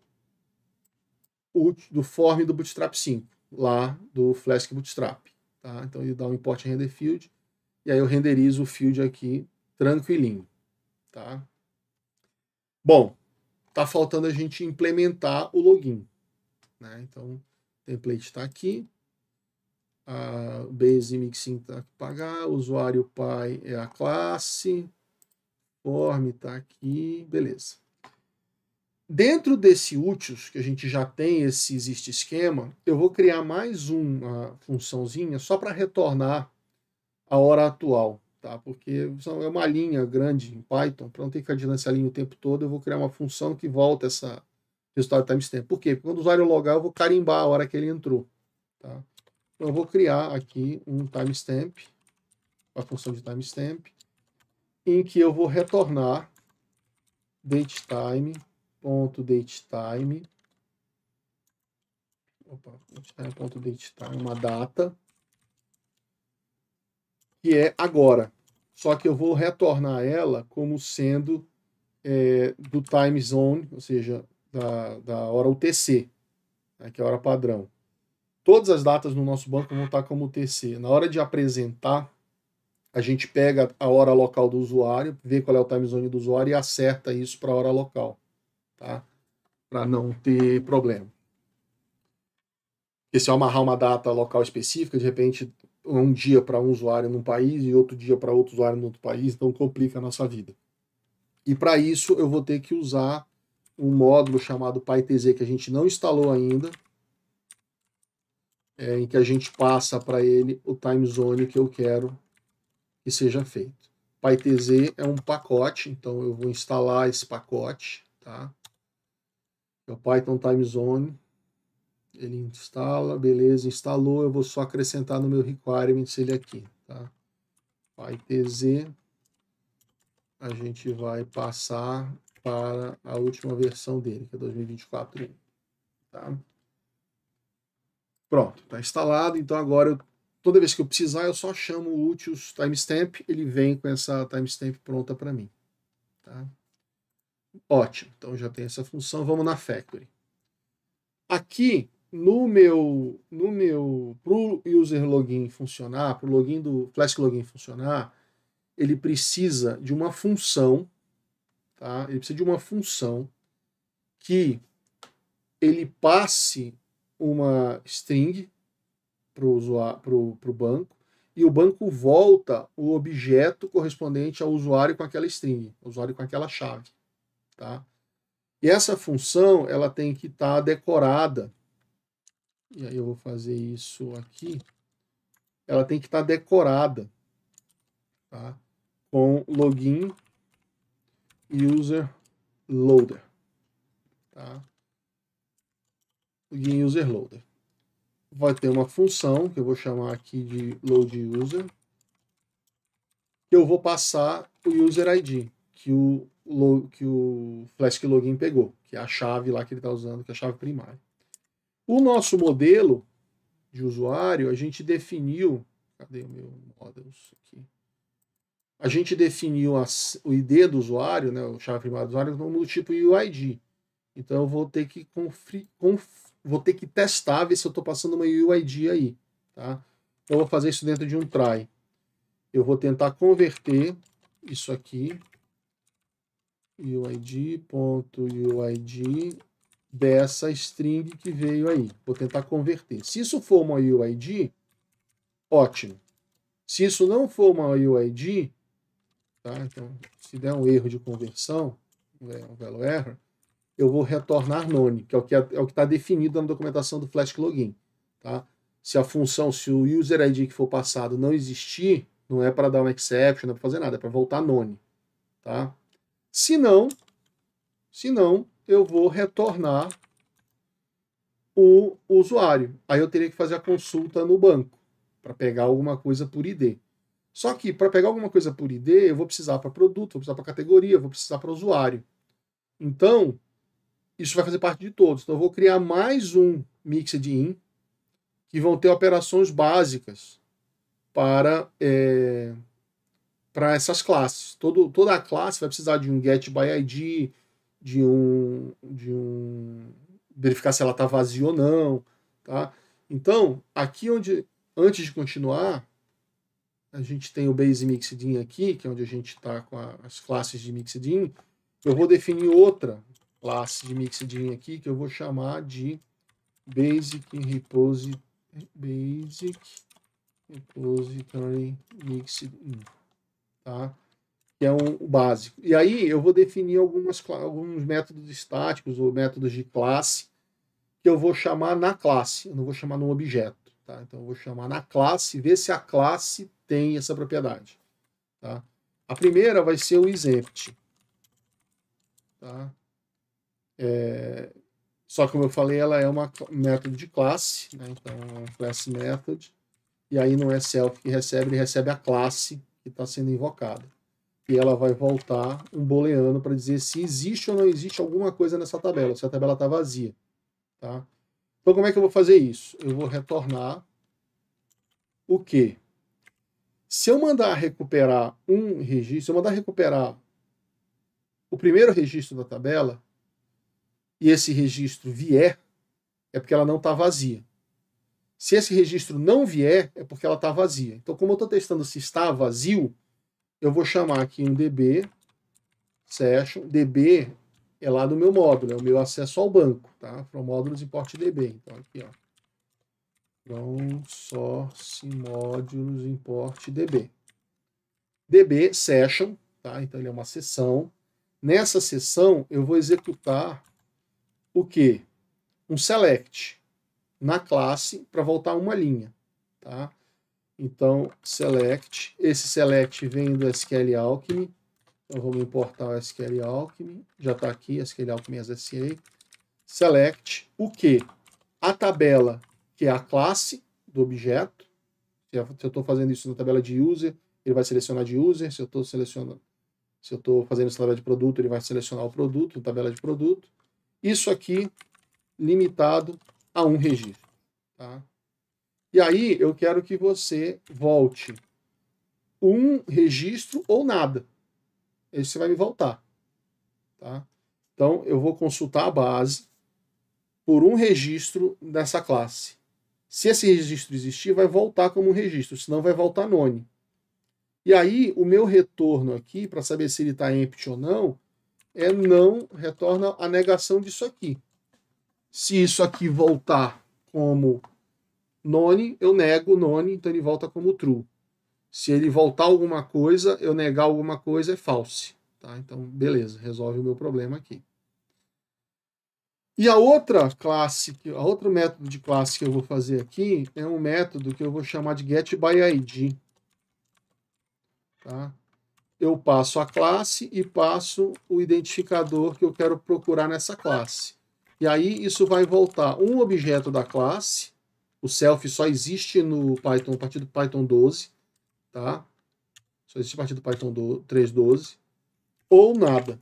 form do Bootstrap 5, lá do Flask Bootstrap. Tá? Então ele dá um import render field, e aí eu renderizo o field aqui tranquilinho. Tá? Bom, está faltando a gente implementar o login. Né? Então, o template está aqui, a base mixin está aqui pagar, usuário pai é a classe, form está aqui, beleza. Dentro desse úteis, que a gente já tem esse existe esquema, eu vou criar mais uma funçãozinha só para retornar a hora atual. Tá? Porque é uma linha grande em Python, para não ter que ficar girando essa linha o tempo todo, eu vou criar uma função que volta essa resultado de timestamp. Por quê? Porque quando o usuário logar, eu vou carimbar a hora que ele entrou. Tá? Então, eu vou criar aqui um timestamp, a função de timestamp, em que eu vou retornar datetime.datetime, uma data, que é agora. Só que eu vou retornar ela como sendo do time zone, ou seja, da hora UTC, né, que é a hora padrão. Todas as datas no nosso banco vão estar como UTC. Na hora de apresentar, a gente pega a hora local do usuário, vê qual é o time zone do usuário e acerta isso para a hora local, tá? Para não ter problema. Porque se eu amarrar uma data local específica, de repente um dia para um usuário num país e outro dia para outro usuário no outro país, então complica a nossa vida. E para isso eu vou ter que usar um módulo chamado PyTZ que a gente não instalou ainda, em que a gente passa para ele o time zone que eu quero que seja feito. PyTZ é um pacote, então eu vou instalar esse pacote, tá? É o Python Time Zone. Ele instala, beleza, instalou. Eu vou só acrescentar no meu requirements ele aqui, tá? PyTZ, a gente vai passar para a última versão dele, que é 2024, tá? Pronto, está instalado. Então agora, toda vez que eu precisar, eu só chamo o utils timestamp, ele vem com essa timestamp pronta para mim. Tá? Ótimo, então já tem essa função. Vamos na factory. Aqui, pro user login funcionar, pro login do Flask Login funcionar, ele precisa de uma função, tá? Ele precisa de uma função que ele passe uma string para o banco e o banco volta o objeto correspondente ao usuário com aquela string, o usuário com aquela chave, tá? E essa função ela tem que estar decorada. E aí eu vou fazer isso aqui. Ela tem que estar decorada, tá? Com login user loader, tá? Login user loader. Vai ter uma função que eu vou chamar aqui de load user, que eu vou passar o user ID que o Flask Login pegou, que é a chave lá que ele está usando, que é a chave primária. O nosso modelo de usuário, a gente definiu. Cadê o meu models aqui? A gente definiu o ID do usuário, né, a chave primária do usuário, no tipo UID. Então eu vou ter que testar, ver se eu estou passando uma UID aí. Tá? Então eu vou fazer isso dentro de um try. Eu vou tentar converter isso aqui, uid.uid, dessa string que veio aí. Vou tentar converter. Se isso for uma UID, ótimo. Se isso não for uma UID, tá? Então, se der um erro de conversão, um value error, eu vou retornar none, que é o que está definido na documentação do Flask Login. Tá? Se a função, se o user ID que for passado não existir, não é para dar uma exception, não é para fazer nada, é para voltar none. Tá? Se não, eu vou retornar o usuário. Aí eu teria que fazer a consulta no banco para pegar alguma coisa por ID. Só que para pegar alguma coisa por ID, eu vou precisar para produto, vou precisar para categoria, vou precisar para usuário. Então, isso vai fazer parte de todos. Então, eu vou criar mais um mixed in, que vão ter operações básicas para essas classes. Toda a classe vai precisar de um get by ID, de um verificar se ela está vazia ou não. Tá? Então, aqui antes de continuar, a gente tem o base mixed in aqui, que é onde a gente está com as classes de mixed in. Eu vou definir outra classe de mixed in aqui, que eu vou chamar de basic repository mixed in, tá? Que é o básico. E aí eu vou definir alguns métodos estáticos ou métodos de classe que eu vou chamar na classe, eu não vou chamar no objeto, tá? Então eu vou chamar na classe, ver se a classe tem essa propriedade, tá? A primeira vai ser o isEmpty, tá? Só que, como eu falei, ela é um método de classe, né? Então é um class method, e aí não é self que recebe, ele recebe a classe que está sendo invocada. E ela vai voltar um booleano para dizer se existe ou não existe alguma coisa nessa tabela, se a tabela está vazia. Tá? Então como é que eu vou fazer isso? Eu vou retornar o quê? Se eu mandar recuperar um registro, se eu mandar recuperar o primeiro registro da tabela, e esse registro vier, é porque ela não está vazia. Se esse registro não vier, é porque ela está vazia. Então, como eu estou testando se está vazio, eu vou chamar aqui um db session. db é lá do meu módulo, é o meu acesso ao banco, tá? From módulos import db. Então, aqui, ó. From source módulos import db. db session, tá? Então, ele é uma sessão. Nessa sessão, eu vou executar o quê? Um select na classe para voltar uma linha, tá? Então, select, esse select vem do SQL Alchemy, então vamos importar o SQL Alchemy, já está aqui, SQL Alchemy as SCA, select o que? A tabela, que é a classe do objeto, se eu estou fazendo isso na tabela de user, ele vai selecionar de user, se eu estou fazendo isso na tabela de produto, ele vai selecionar o produto, na tabela de produto, isso aqui limitado a um registro, tá? E aí eu quero que você volte um registro ou nada. Esse você vai me voltar. Tá? Então eu vou consultar a base por um registro dessa classe. Se esse registro existir, vai voltar como um registro, senão vai voltar none. E aí o meu retorno aqui, para saber se ele está empty ou não, é não, retorna a negação disso aqui. Se isso aqui voltar como none, eu nego none, então ele volta como true. Se ele voltar alguma coisa, eu negar alguma coisa, é false. Tá? Então, beleza, resolve o meu problema aqui. E a outra classe, a outro método de classe que eu vou fazer aqui é um método que eu vou chamar de getById. Tá? Eu passo a classe e passo o identificador que eu quero procurar nessa classe. E aí isso vai voltar um objeto da classe. O self só existe no Python a partir do Python 12, tá? Só existe a partir do Python 3.12 ou nada,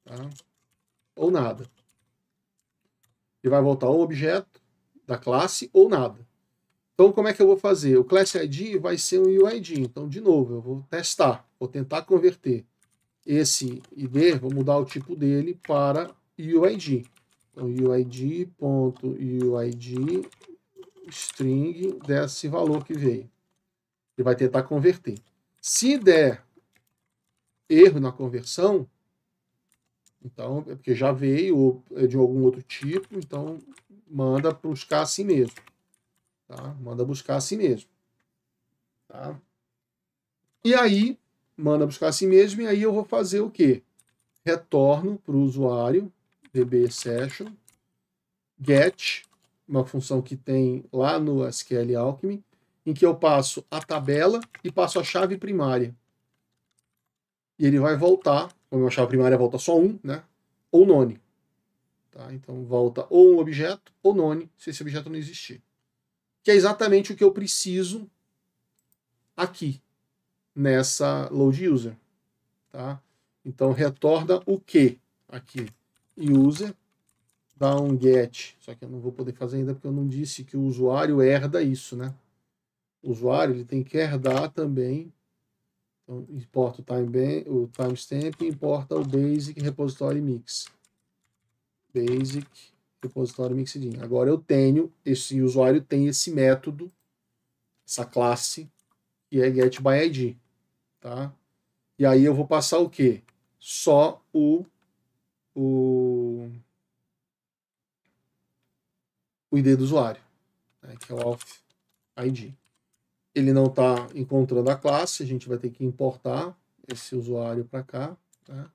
tá? Ou nada. Ele vai voltar um objeto da classe ou nada. Então, como é que eu vou fazer? O Class ID vai ser um UID. Então, de novo, eu vou testar, vou tentar converter esse ID, vou mudar o tipo dele para UID. Então, UID.UID string desse valor que veio. Ele vai tentar converter. Se der erro na conversão, então é porque já veio ou é de algum outro tipo, então manda buscar assim mesmo. Tá? Manda buscar assim mesmo. Tá? E aí, manda buscar assim mesmo, e aí eu vou fazer o quê? Retorno para o usuário, dbSession, get, uma função que tem lá no SQL Alchemy, em que eu passo a tabela e passo a chave primária. E ele vai voltar, como a chave primária volta só um, né? Ou none. Tá? Então volta ou um objeto ou none, se esse objeto não existir. Que é exatamente o que eu preciso aqui, nessa load user. Tá? Então retorna o que aqui? User, dá um get, só que eu não vou poder fazer ainda porque eu não disse que o usuário herda isso, né? O usuário ele tem que herdar também. Então, importa o timestamp e importa o basic repository mix. Basic repository mixedin. Agora eu tenho, esse usuário tem esse método, essa classe, que é getById. Tá? E aí eu vou passar o quê? Só o ID do usuário, né, que é o auth ID. Ele não está encontrando a classe, a gente vai ter que importar esse usuário para cá. Tá?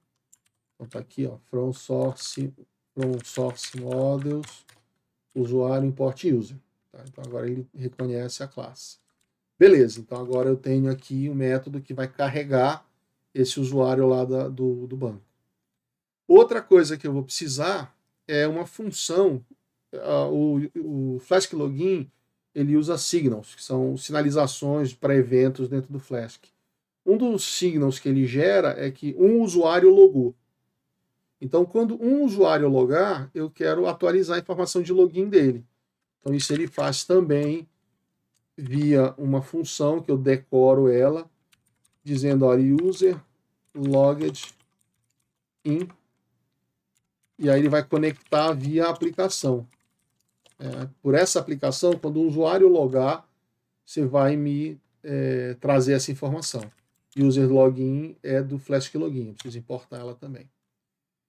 Então está aqui, ó, from source models, usuário import user. Tá? Então agora ele reconhece a classe. Beleza, então agora eu tenho aqui um método que vai carregar esse usuário lá do banco. Outra coisa que eu vou precisar é uma função. O Flask Login ele usa signals, que são sinalizações para eventos dentro do Flask. Um dos signals que ele gera é que um usuário logou. Então, quando um usuário logar, eu quero atualizar a informação de login dele. Então, isso ele faz também via uma função que eu decoro ela, dizendo, olha, user logged in, e aí ele vai conectar via aplicação. Por essa aplicação, quando o usuário logar, você vai me trazer essa informação. User login é do Flask Login, eu preciso importar ela também.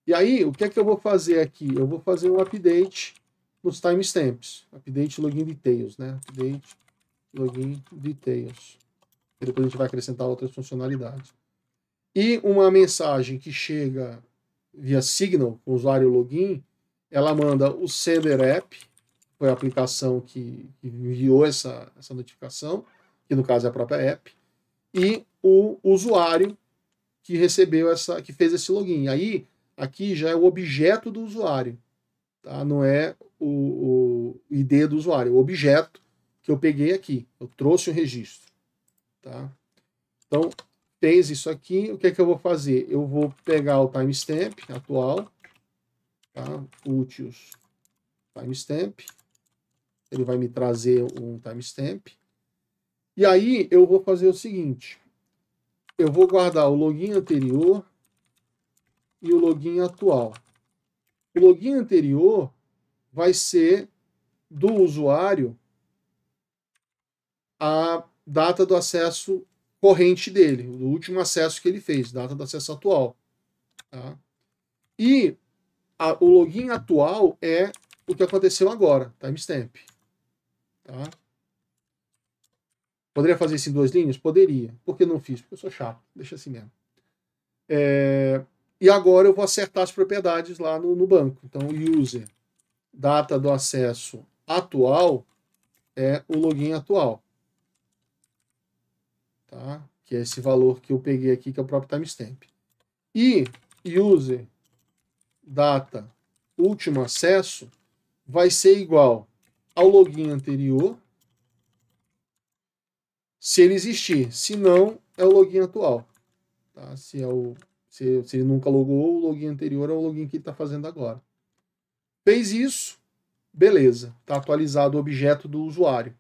E aí, o que é que eu vou fazer aqui? Eu vou fazer um update nos timestamps. Update login details, né? Update login details. E depois a gente vai acrescentar outras funcionalidades. E uma mensagem que chega via Signal, com o usuário login, ela manda o sender app, foi a aplicação que enviou essa notificação, que no caso é a própria app, e o usuário que recebeu que fez esse login. Aí, aqui já é o objeto do usuário, tá? Não é o ID do usuário, é o objeto que eu peguei aqui. Eu trouxe o registro, tá? Então, fez isso aqui, o que é que eu vou fazer? Eu vou pegar o timestamp atual, tá? Úteis timestamp, Ele vai me trazer um timestamp. E aí eu vou fazer o seguinte. Eu vou guardar o login anterior e o login atual. O login anterior vai ser do usuário a data do acesso corrente dele, o último acesso que ele fez, data do acesso atual. Tá? E o login atual é o que aconteceu agora, timestamp. Tá? Poderia fazer isso em 2 linhas? Poderia. Por que não fiz? Porque eu sou chato, deixa assim mesmo. E agora eu vou acertar as propriedades lá no banco. Então, o user, data do acesso atual, é o login atual. Tá? Que é esse valor que eu peguei aqui, que é o próprio timestamp. E user, data, último acesso, vai ser igual ao login anterior, se ele existir. Se não, é o login atual. Tá? Se ele nunca logou, o login anterior é o login que ele está fazendo agora. Fez isso, beleza. Está atualizado o objeto do usuário.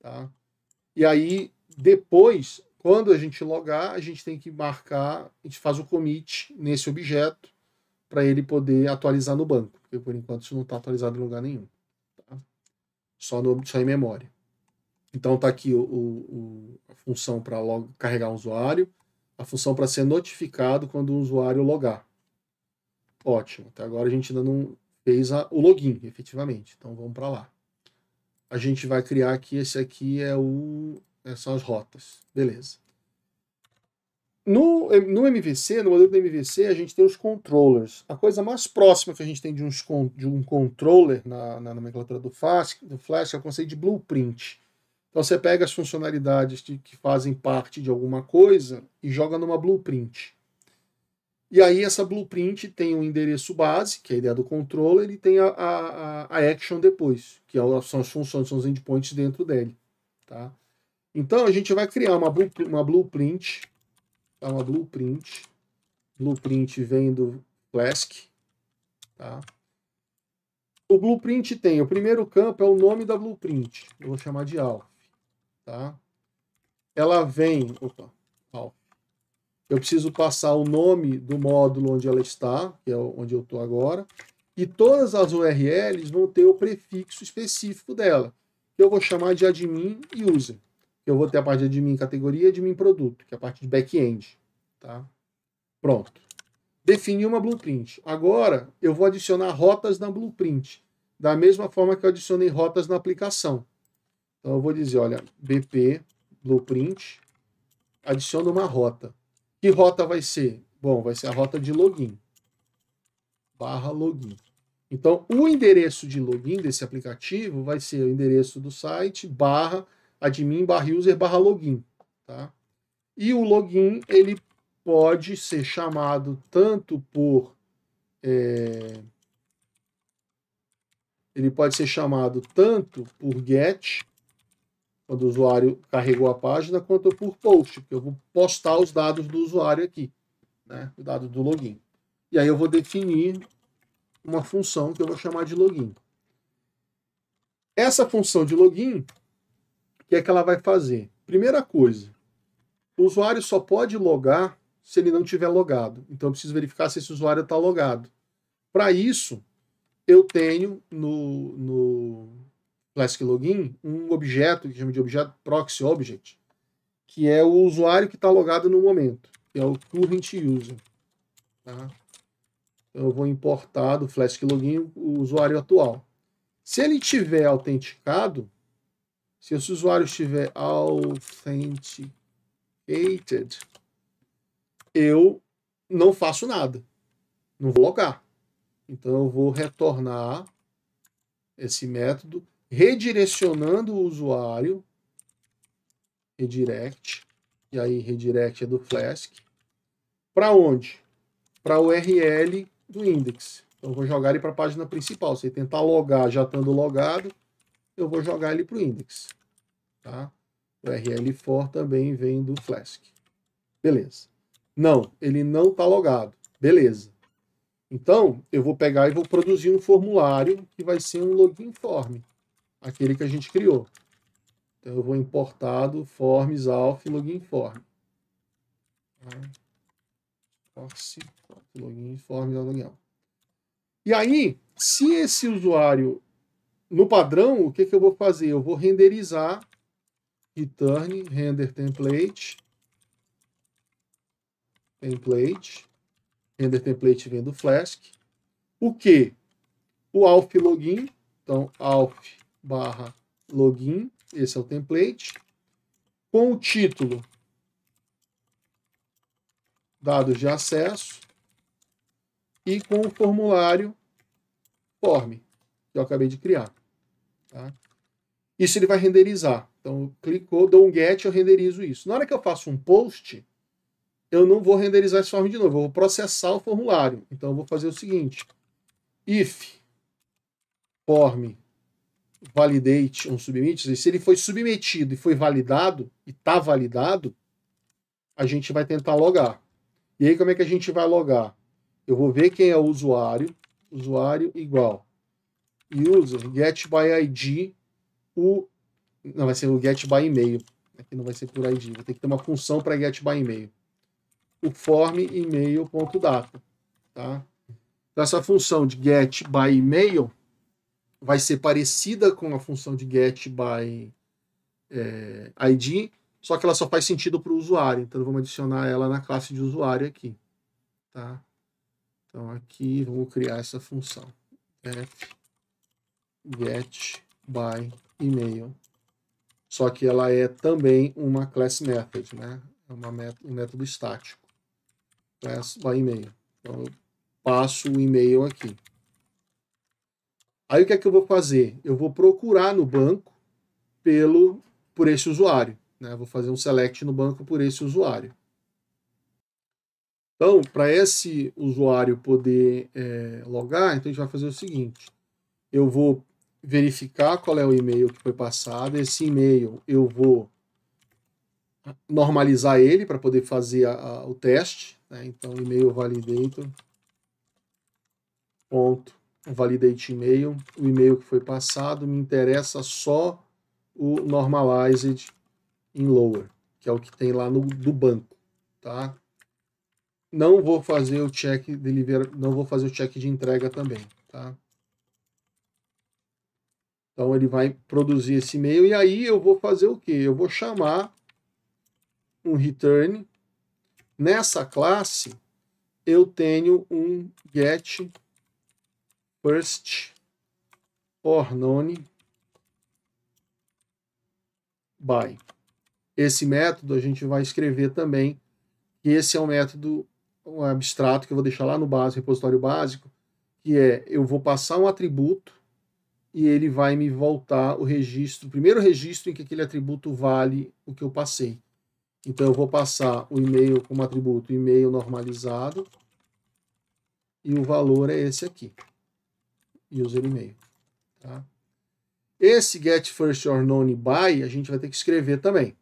Tá? E aí, depois, quando a gente logar, a gente tem que marcar, a gente faz o commit nesse objeto para ele poder atualizar no banco. Porque, por enquanto, isso não está atualizado em lugar nenhum. Tá? Só em memória. Então, está aqui a função para carregar um usuário, a função para ser notificado quando o usuário logar. Ótimo. Até agora a gente ainda não fez o login, efetivamente. Então, vamos para lá. A gente vai criar aqui, esse aqui são as rotas. Beleza. No MVC, no modelo do MVC, a gente tem os controllers. A coisa mais próxima que a gente tem de um controller na nomenclatura do Flask é o conceito de blueprint. Então você pega as funcionalidades que fazem parte de alguma coisa e joga numa blueprint. E aí essa blueprint tem um endereço base, que é a ideia do controller, e tem a action depois, que são as funções, são os endpoints dentro dele. Tá? Então a gente vai criar uma blueprint. Tá? Uma blueprint. Blueprint vem do Flask. Tá? O blueprint tem, o primeiro campo é o nome da blueprint. Eu vou chamar de alpha. Tá? Ela vem... Opa, alpha. Eu preciso passar o nome do módulo onde ela está, que é onde eu estou agora, e todas as URLs vão ter o prefixo específico dela, que eu vou chamar de admin user. Eu vou ter a parte de admin categoria e admin produto, que é a parte de back-end. Tá? Pronto. Defini uma blueprint. Agora, eu vou adicionar rotas na blueprint, da mesma forma que eu adicionei rotas na aplicação. Então, eu vou dizer, olha, BP, blueprint, adiciona uma rota. Que rota vai ser? Bom, vai ser a rota de login. /login. Então, o endereço de login desse aplicativo vai ser o endereço do site /admin/user/login. Tá? E o login, ele pode ser chamado tanto por... get, quando o usuário carregou a página, quanto por post, porque eu vou postar os dados do usuário aqui, né? O dado do login. E aí eu vou definir uma função que eu vou chamar de login. Essa função de login, o que é que ela vai fazer? Primeira coisa, o usuário só pode logar se ele não tiver logado. Então eu preciso verificar se esse usuário está logado. Para isso, eu tenho no Flask Login um objeto, que chama de objeto proxy object, que é o usuário que está logado no momento, que é o current user. Tá? Então eu vou importar do Flask Login o usuário atual. Se ele tiver autenticado, se esse usuário estiver authenticated, eu não faço nada. Não vou logar. Então eu vou retornar esse método redirecionando o usuário, redirect, e aí redirect é do Flask, para onde? Para o URL do index. Então eu vou jogar ele para a página principal. Se ele tentar logar já estando logado, eu vou jogar ele para o index. Tá? O URL for também vem do Flask. Beleza. Não, ele não está logado. Beleza. Então, eu vou pegar e vou produzir um formulário que vai ser um login form. aquele que a gente criou. Então eu vou importar do forms alf login form. Login form login. E aí, se esse usuário no padrão, o que eu vou fazer? Eu vou renderizar return render template. Render template vem do Flask. O que? O alf login. Então, alf barra login. Esse é o template. Com o título dados de acesso e com o formulário form que eu acabei de criar. Tá? Isso ele vai renderizar. Então, clicou, dou um get, eu renderizo isso. Na hora que eu faço um post, eu não vou renderizar esse form de novo, eu vou processar o formulário. Então, eu vou fazer o seguinte: if form validate on submit, e se ele foi submetido e foi validado, e está validado, a gente vai tentar logar. E aí, como é que a gente vai logar? Eu vou ver quem é o usuário igual user get by ID, não vai ser o get by e-mail, aqui não vai ser por ID, vai ter que ter uma função para get by e-mail. O form email.data, tá? Então, essa função de get by email vai ser parecida com a função de get by ID, só que ela só faz sentido para o usuário. Então, vamos adicionar ela na classe de usuário aqui, tá? Então, aqui vamos criar essa função. Get by email. Só que ela é também uma class method, né? É um método estático. Class by email. Então, eu passo o e-mail aqui. Aí, o que é que eu vou fazer? Eu vou procurar no banco por esse usuário. Né? Vou fazer um select no banco por esse usuário. Então, para esse usuário poder logar, então a gente vai fazer o seguinte. Eu vou verificar qual é o e-mail que foi passado. Esse e-mail eu vou normalizar ele para poder fazer o teste. Né? Então, e-mail validator. Validate e-mail. O e-mail que foi passado me interessa só o normalized in lower, que é o que tem lá do banco. Tá? Não vou fazer o check não vou fazer o check de entrega também. Tá? Então, ele vai produzir esse e-mail e aí eu vou fazer o quê? Eu vou chamar um return. Nessa classe, eu tenho um get first or none by. Esse método a gente vai escrever também, que esse é um método abstrato que eu vou deixar lá no repositório básico, que eu vou passar um atributo e ele vai me voltar o primeiro registro em que aquele atributo vale o que eu passei. Então, eu vou passar o e-mail como atributo e-mail normalizado e o valor é esse aqui, user e-mail. Tá? Esse get first or none by a gente vai ter que escrever também.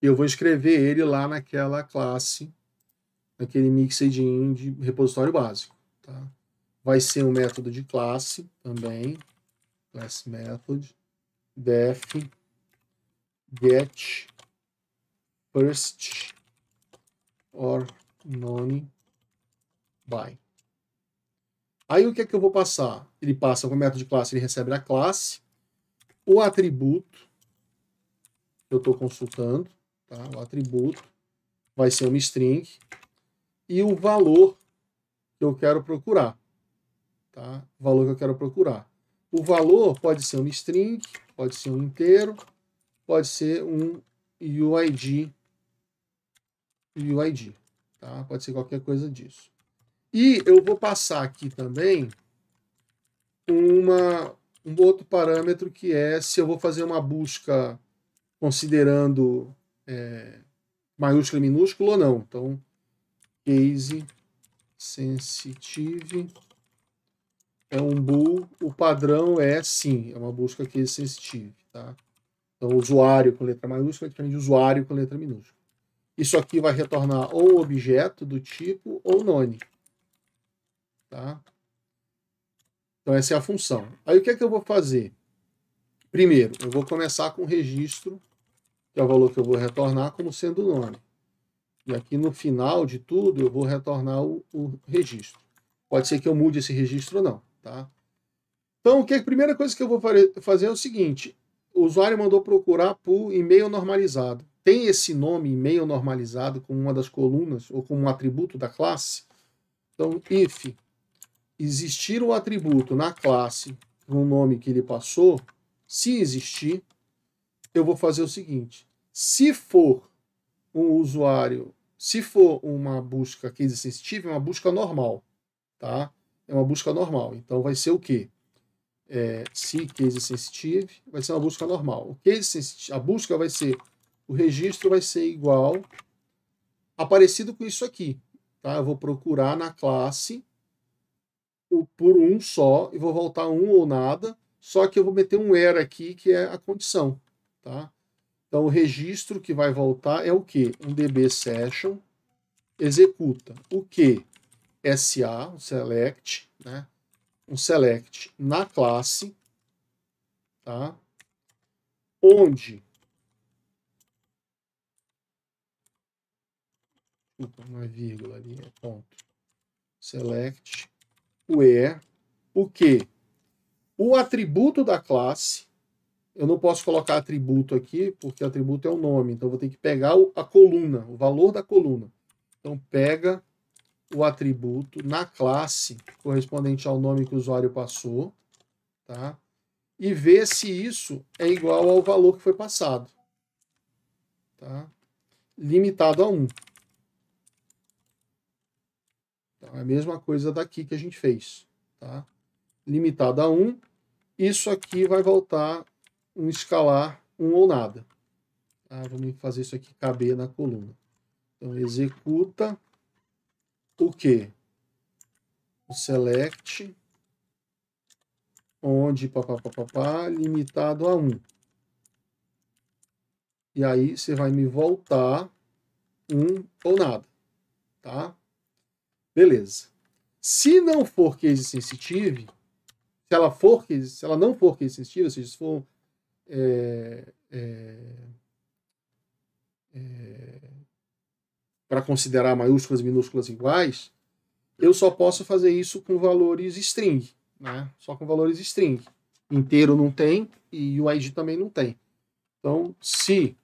Eu vou escrever ele lá naquela classe, naquele mixed in de repositório básico. Tá? Vai ser um método de classe também, class method, def get first or none by. Aí o que é que eu vou passar? Ele passa com o método de classe, ele recebe a classe, o atributo que eu estou consultando, tá? O atributo vai ser uma string e o valor que eu quero procurar. Tá? O valor que eu quero procurar. O valor pode ser uma string, pode ser um inteiro, pode ser um UID. Tá? Pode ser qualquer coisa disso. E eu vou passar aqui também um outro parâmetro que é se eu vou fazer uma busca considerando maiúsculo e minúsculo ou não. Então, case sensitive é um bool, o padrão é sim, é uma busca case sensitive. Tá? Então, usuário com letra maiúscula é diferente de usuário com letra minúscula. Isso aqui vai retornar ou objeto do tipo ou none. Tá? Então, essa é a função. Aí, o que é que eu vou fazer? Primeiro, eu vou começar com o registro, que é o valor que eu vou retornar como sendo o nome. E aqui no final de tudo, eu vou retornar o registro. Pode ser que eu mude esse registro ou não, tá? Então, a primeira coisa que eu vou fazer é o seguinte: o usuário mandou procurar por e-mail normalizado. Tem esse nome e-mail normalizado como uma das colunas ou como um atributo da classe? Então, if existir o atributo na classe com o nome que ele passou, se existir, eu vou fazer o seguinte: se for um usuário, se for uma busca case sensitive, é uma busca normal, tá? É uma busca normal. Então vai ser o quê? Se case sensitive, vai ser uma busca normal. O case sensitive, a busca vai ser, o registro vai ser igual a parecido com isso aqui, tá? Eu vou procurar na classe por um só e vou voltar um ou nada, só que eu vou meter um where aqui, que é a condição, tá? Então o registro que vai voltar é o quê? Um db session executa o que? SA, um select, né? Um select na classe, tá? Onde, não é vírgula ali, é ponto, select where, o que? O atributo da classe, eu não posso colocar atributo aqui, porque atributo é o nome, então eu vou ter que pegar a coluna, o valor da coluna. Então pega o atributo na classe correspondente ao nome que o usuário passou, tá? E ver se isso é igual ao valor que foi passado, tá? Limitado a 1. Então, é a mesma coisa daqui que a gente fez, tá? Limitado a 1, isso aqui vai voltar um escalar 1 ou nada. Tá? Vamos fazer isso aqui caber na coluna. Então, executa o quê? O select, onde papapá, limitado a 1. E aí você vai me voltar 1 ou nada, tá? Beleza. Se não for case sensitive, se ela não for case sensitive, ou seja, se for para considerar maiúsculas e minúsculas iguais, eu só posso fazer isso com valores string, né? Só com valores string. Inteiro não tem e o ID também não tem. Então, se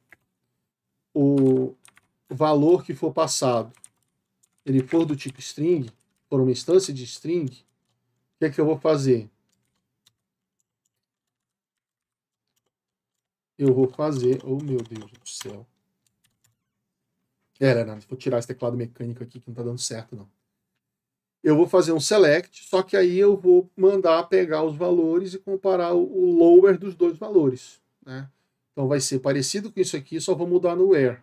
o valor que for passado ele for do tipo string, for uma instância de string, o que é que eu vou fazer? Eu vou fazer... Oh, meu Deus do céu. Leonardo, vou tirar esse teclado mecânico aqui que não está dando certo, não. Eu vou fazer um select, só que aí eu vou mandar pegar os valores e comparar o lower dos dois valores, né? Então vai ser parecido com isso aqui, só vou mudar no where.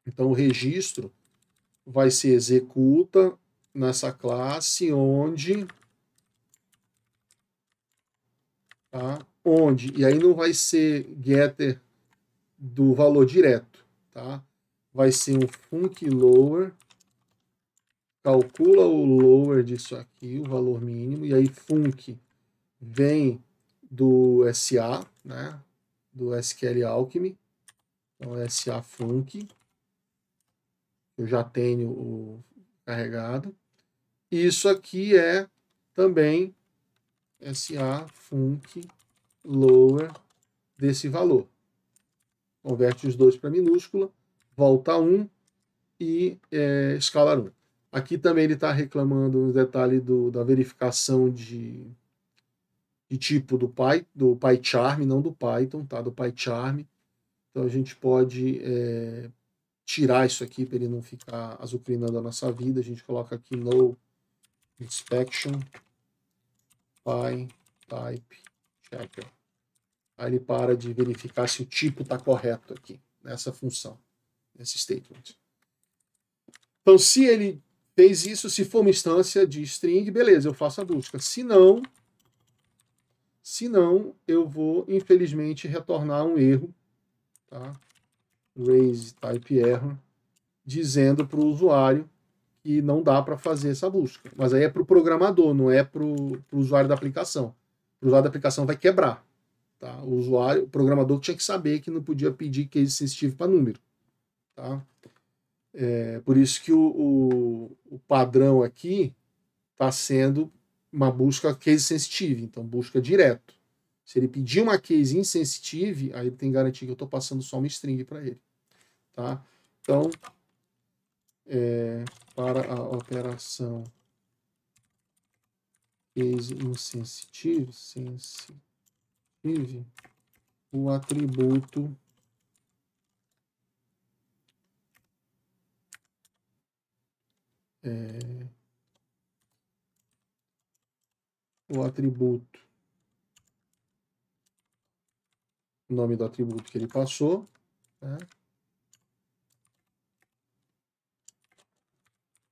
Então o registro vai ser executa nessa classe onde... Tá? Onde? E aí não vai ser getter do valor direto, tá? Vai ser um func lower, calcula o lower disso aqui, o valor mínimo, e aí func vem do SA, né? Do SQL Alchemy, então SA func, eu já tenho o carregado. E isso aqui é também SA func lower desse valor. Converte os dois para minúscula, volta a 1 e escalar 1. Aqui também ele está reclamando o detalhe da verificação de tipo do PyCharm, não do Python, tá? Do PyCharm. Então a gente pode tirar isso aqui para ele não ficar azucrinando a nossa vida. A gente coloca aqui no inspection PyType checker. Aí ele para de verificar se o tipo está correto aqui, nessa função, nesse statement. Então, se ele fez isso, se for uma instância de string, beleza, eu faço a busca. Se não, eu vou, infelizmente, retornar um erro, tá? Raise type error, dizendo para o usuário que não dá para fazer essa busca. Mas aí é para o programador, não é para o usuário da aplicação. O usuário da aplicação vai quebrar. Tá? O programador tinha que saber que não podia pedir case sensitive para número. Tá? Por isso que o padrão aqui está sendo uma busca case sensitive, então busca direto. Se ele pedir uma case insensitive, aí ele tem que garantir que eu estou passando só uma string para ele. Tá? Então, para a operação case insensitive, o atributo o nome do atributo que ele passou, né,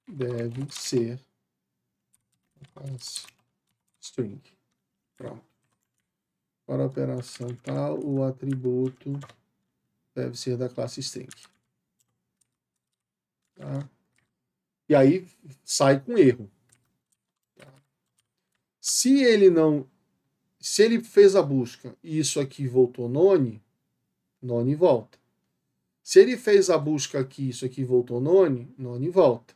deve ser string. Pronto. Para a operação tal, o atributo deve ser da classe string. Tá? E aí sai com erro. Tá? Se ele fez a busca e isso aqui voltou none volta. Se ele fez a busca aqui, isso aqui voltou none volta.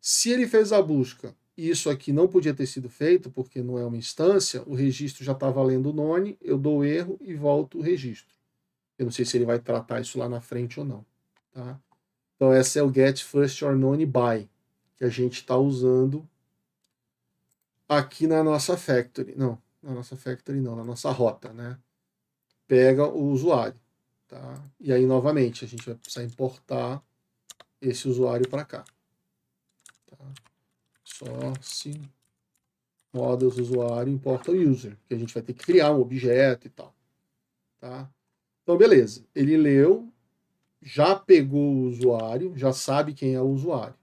Se ele fez a busca e isso aqui não podia ter sido feito, porque não é uma instância, o registro já está valendo none, eu dou erro e volto o registro. Eu não sei se ele vai tratar isso lá na frente ou não. Tá? Então esse é o get first or none by, que a gente está usando aqui na nossa factory. Não, na nossa factory não, na nossa rota, né? Pega o usuário. Tá? E aí, novamente, a gente vai precisar importar esse usuário para cá. Tá? Source, models usuário, importa o user, que a gente vai ter que criar um objeto e tal. Tá? Então, beleza. Ele leu, já pegou o usuário, já sabe quem é o usuário.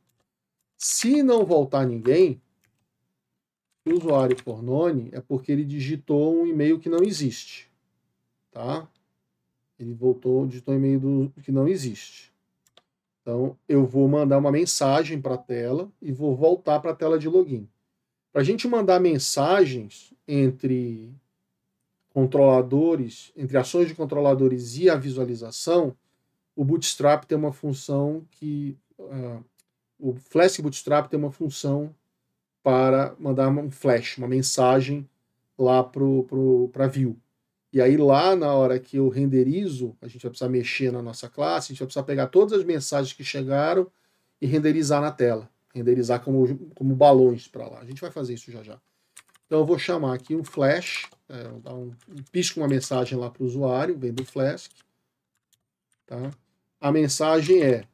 Se não voltar ninguém, se o usuário for none, é porque ele digitou um e-mail que não existe. Tá? Ele digitou um e-mail que não existe. Então, eu vou mandar uma mensagem para a tela e vou voltar para a tela de login. Para a gente mandar mensagens entre controladores, entre ações de controladores e a visualização, o Bootstrap tem uma função que... o Flask Bootstrap tem uma função para mandar um flash, uma mensagem lá para a view. E aí lá, na hora que eu renderizo, a gente vai precisar mexer na nossa classe, a gente vai precisar pegar todas as mensagens que chegaram e renderizar na tela. Renderizar como balões para lá. A gente vai fazer isso já já. Então eu vou chamar aqui um flash, vou dar pisco uma mensagem lá para o usuário, vem do Flask. Tá? A mensagem é...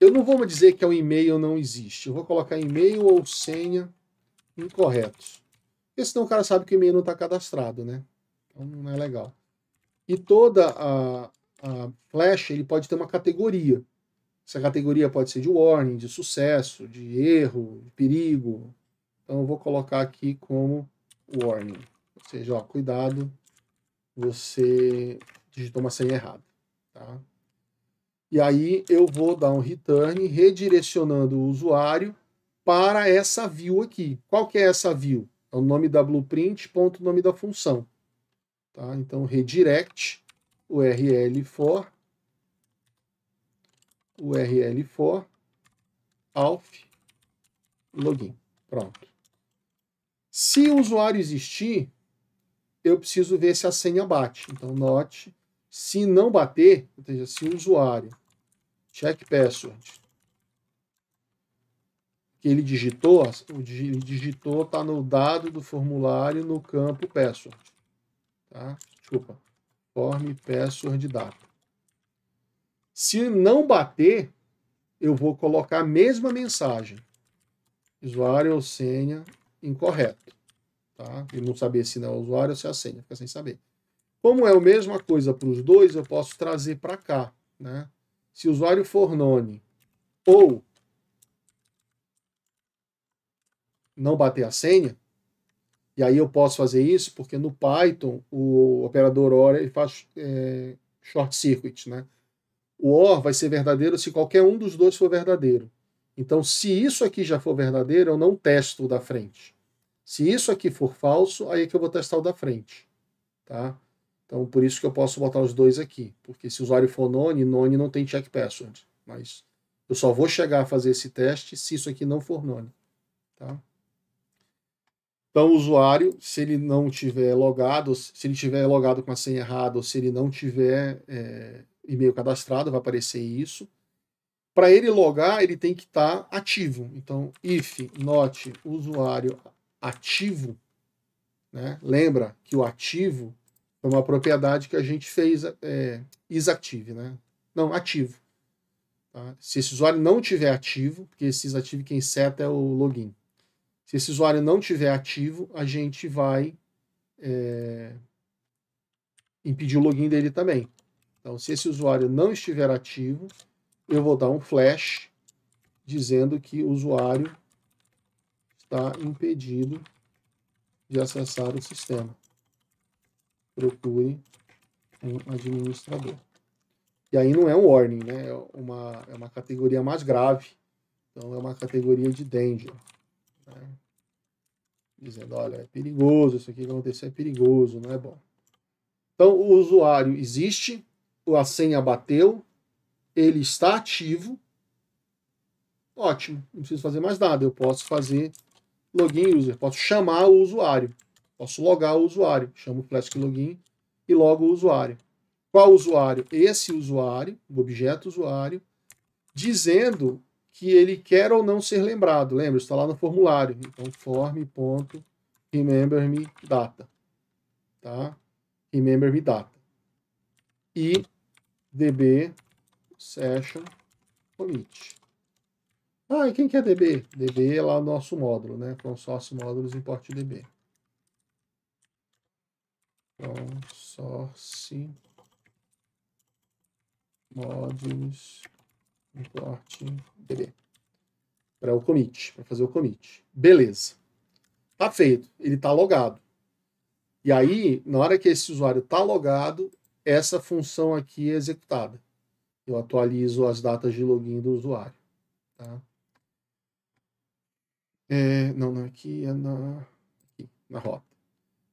Eu não vou dizer que é um e-mail não existe. Eu vou colocar e-mail ou senha incorretos. Porque senão o cara sabe que o e-mail não está cadastrado, né? Então não é legal. E toda a flash, ele pode ter uma categoria. Essa categoria pode ser de warning, de sucesso, de erro, de perigo. Então eu vou colocar aqui como warning. Ou seja, ó, cuidado, você digitou uma senha errada. Tá? E aí eu vou dar um return redirecionando o usuário para essa view aqui. Qual que é essa view? É o nome da blueprint, ponto, nome da função. Tá? Então, redirect URL for auth login. Pronto. Se o usuário existir, eu preciso ver se a senha bate. Então, not. Se não bater, ou seja, se o usuário check password que ele digitou está no dado do formulário no campo password. Tá? Desculpa. Form password data. Se não bater, eu vou colocar a mesma mensagem. Usuário ou senha incorreto. Tá? E não saber se não é o usuário ou se é a senha. Fica sem saber. Como é a mesma coisa para os dois, eu posso trazer para cá. Né? Se o usuário for none ou não bater a senha, e aí eu posso fazer isso porque no Python o operador OR ele faz short circuit, né? O OR vai ser verdadeiro se qualquer um dos dois for verdadeiro. Então, se isso aqui já for verdadeiro, eu não testo o da frente. Se isso aqui for falso, aí é que eu vou testar o da frente. Tá? Então, por isso que eu posso botar os dois aqui. Porque se o usuário for none, none não tem check password. Mas eu só vou chegar a fazer esse teste se isso aqui não for none. Tá? Então, o usuário, se ele não tiver logado, se ele tiver logado com a senha errada, ou se ele não tiver e-mail cadastrado, vai aparecer isso. Para ele logar, ele tem que estar ativo. Então, if not usuário ativo, né? Lembra que o ativo é uma propriedade que a gente fez isactive, né? Não, ativo. Tá? Se esse usuário não tiver ativo, porque esse isactive quem seta é o login. Se esse usuário não tiver ativo, a gente vai impedir o login dele também. Então, se esse usuário não estiver ativo, eu vou dar um flash dizendo que o usuário está impedido de acessar o sistema. Procure um administrador. E aí não é um warning, né? É uma categoria mais grave. Então é uma categoria de danger. Né? Dizendo, olha, é perigoso, isso aqui que aconteceu é perigoso, não é bom. Então o usuário existe, a senha bateu, ele está ativo. Ótimo, não preciso fazer mais nada. Eu posso fazer login user, posso chamar o usuário, posso logar o usuário. Chamo o Flask Login e logo o usuário. Qual usuário? Esse usuário, o objeto usuário, dizendo que ele quer ou não ser lembrado. Lembra? Está lá no formulário. Então, form.rememberMeData. Tá? RememberMeData. E db session commit. Ah, e quem que é DB? DB é lá o nosso módulo, né? Consórcio módulos import DB. Consórcio módulos import DB. Para o commit, para fazer o commit. Beleza. Tá feito. Ele tá logado. E aí, na hora que esse usuário tá logado, essa função aqui é executada. Eu atualizo as datas de login do usuário. Tá? Não, aqui é na rota.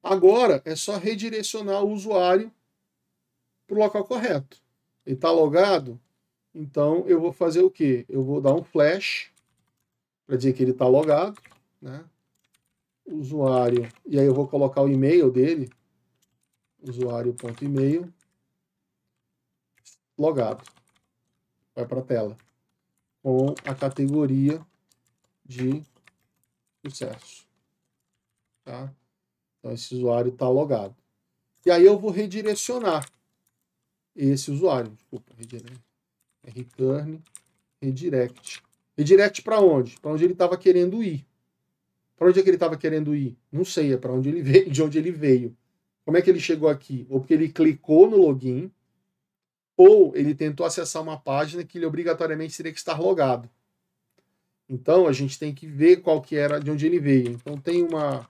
Agora é só redirecionar o usuário para o local correto. Ele está logado, então eu vou fazer o quê? Eu vou dar um flash para dizer que ele está logado, né? Usuário, e aí eu vou colocar o e-mail dele, usuário.email, logado. Vai para a tela. Com a categoria de sucesso. Tá? Então esse usuário está logado. E aí eu vou redirecionar esse usuário. Desculpa, return, redirect. Redirect para onde? Para onde ele estava querendo ir. Para onde é que ele estava querendo ir? Não sei, é para onde ele veio, de onde ele veio. Como é que ele chegou aqui? Ou porque ele clicou no login, ou ele tentou acessar uma página que ele obrigatoriamente teria que estar logado. Então a gente tem que ver qual que era, de onde ele veio. Então tem uma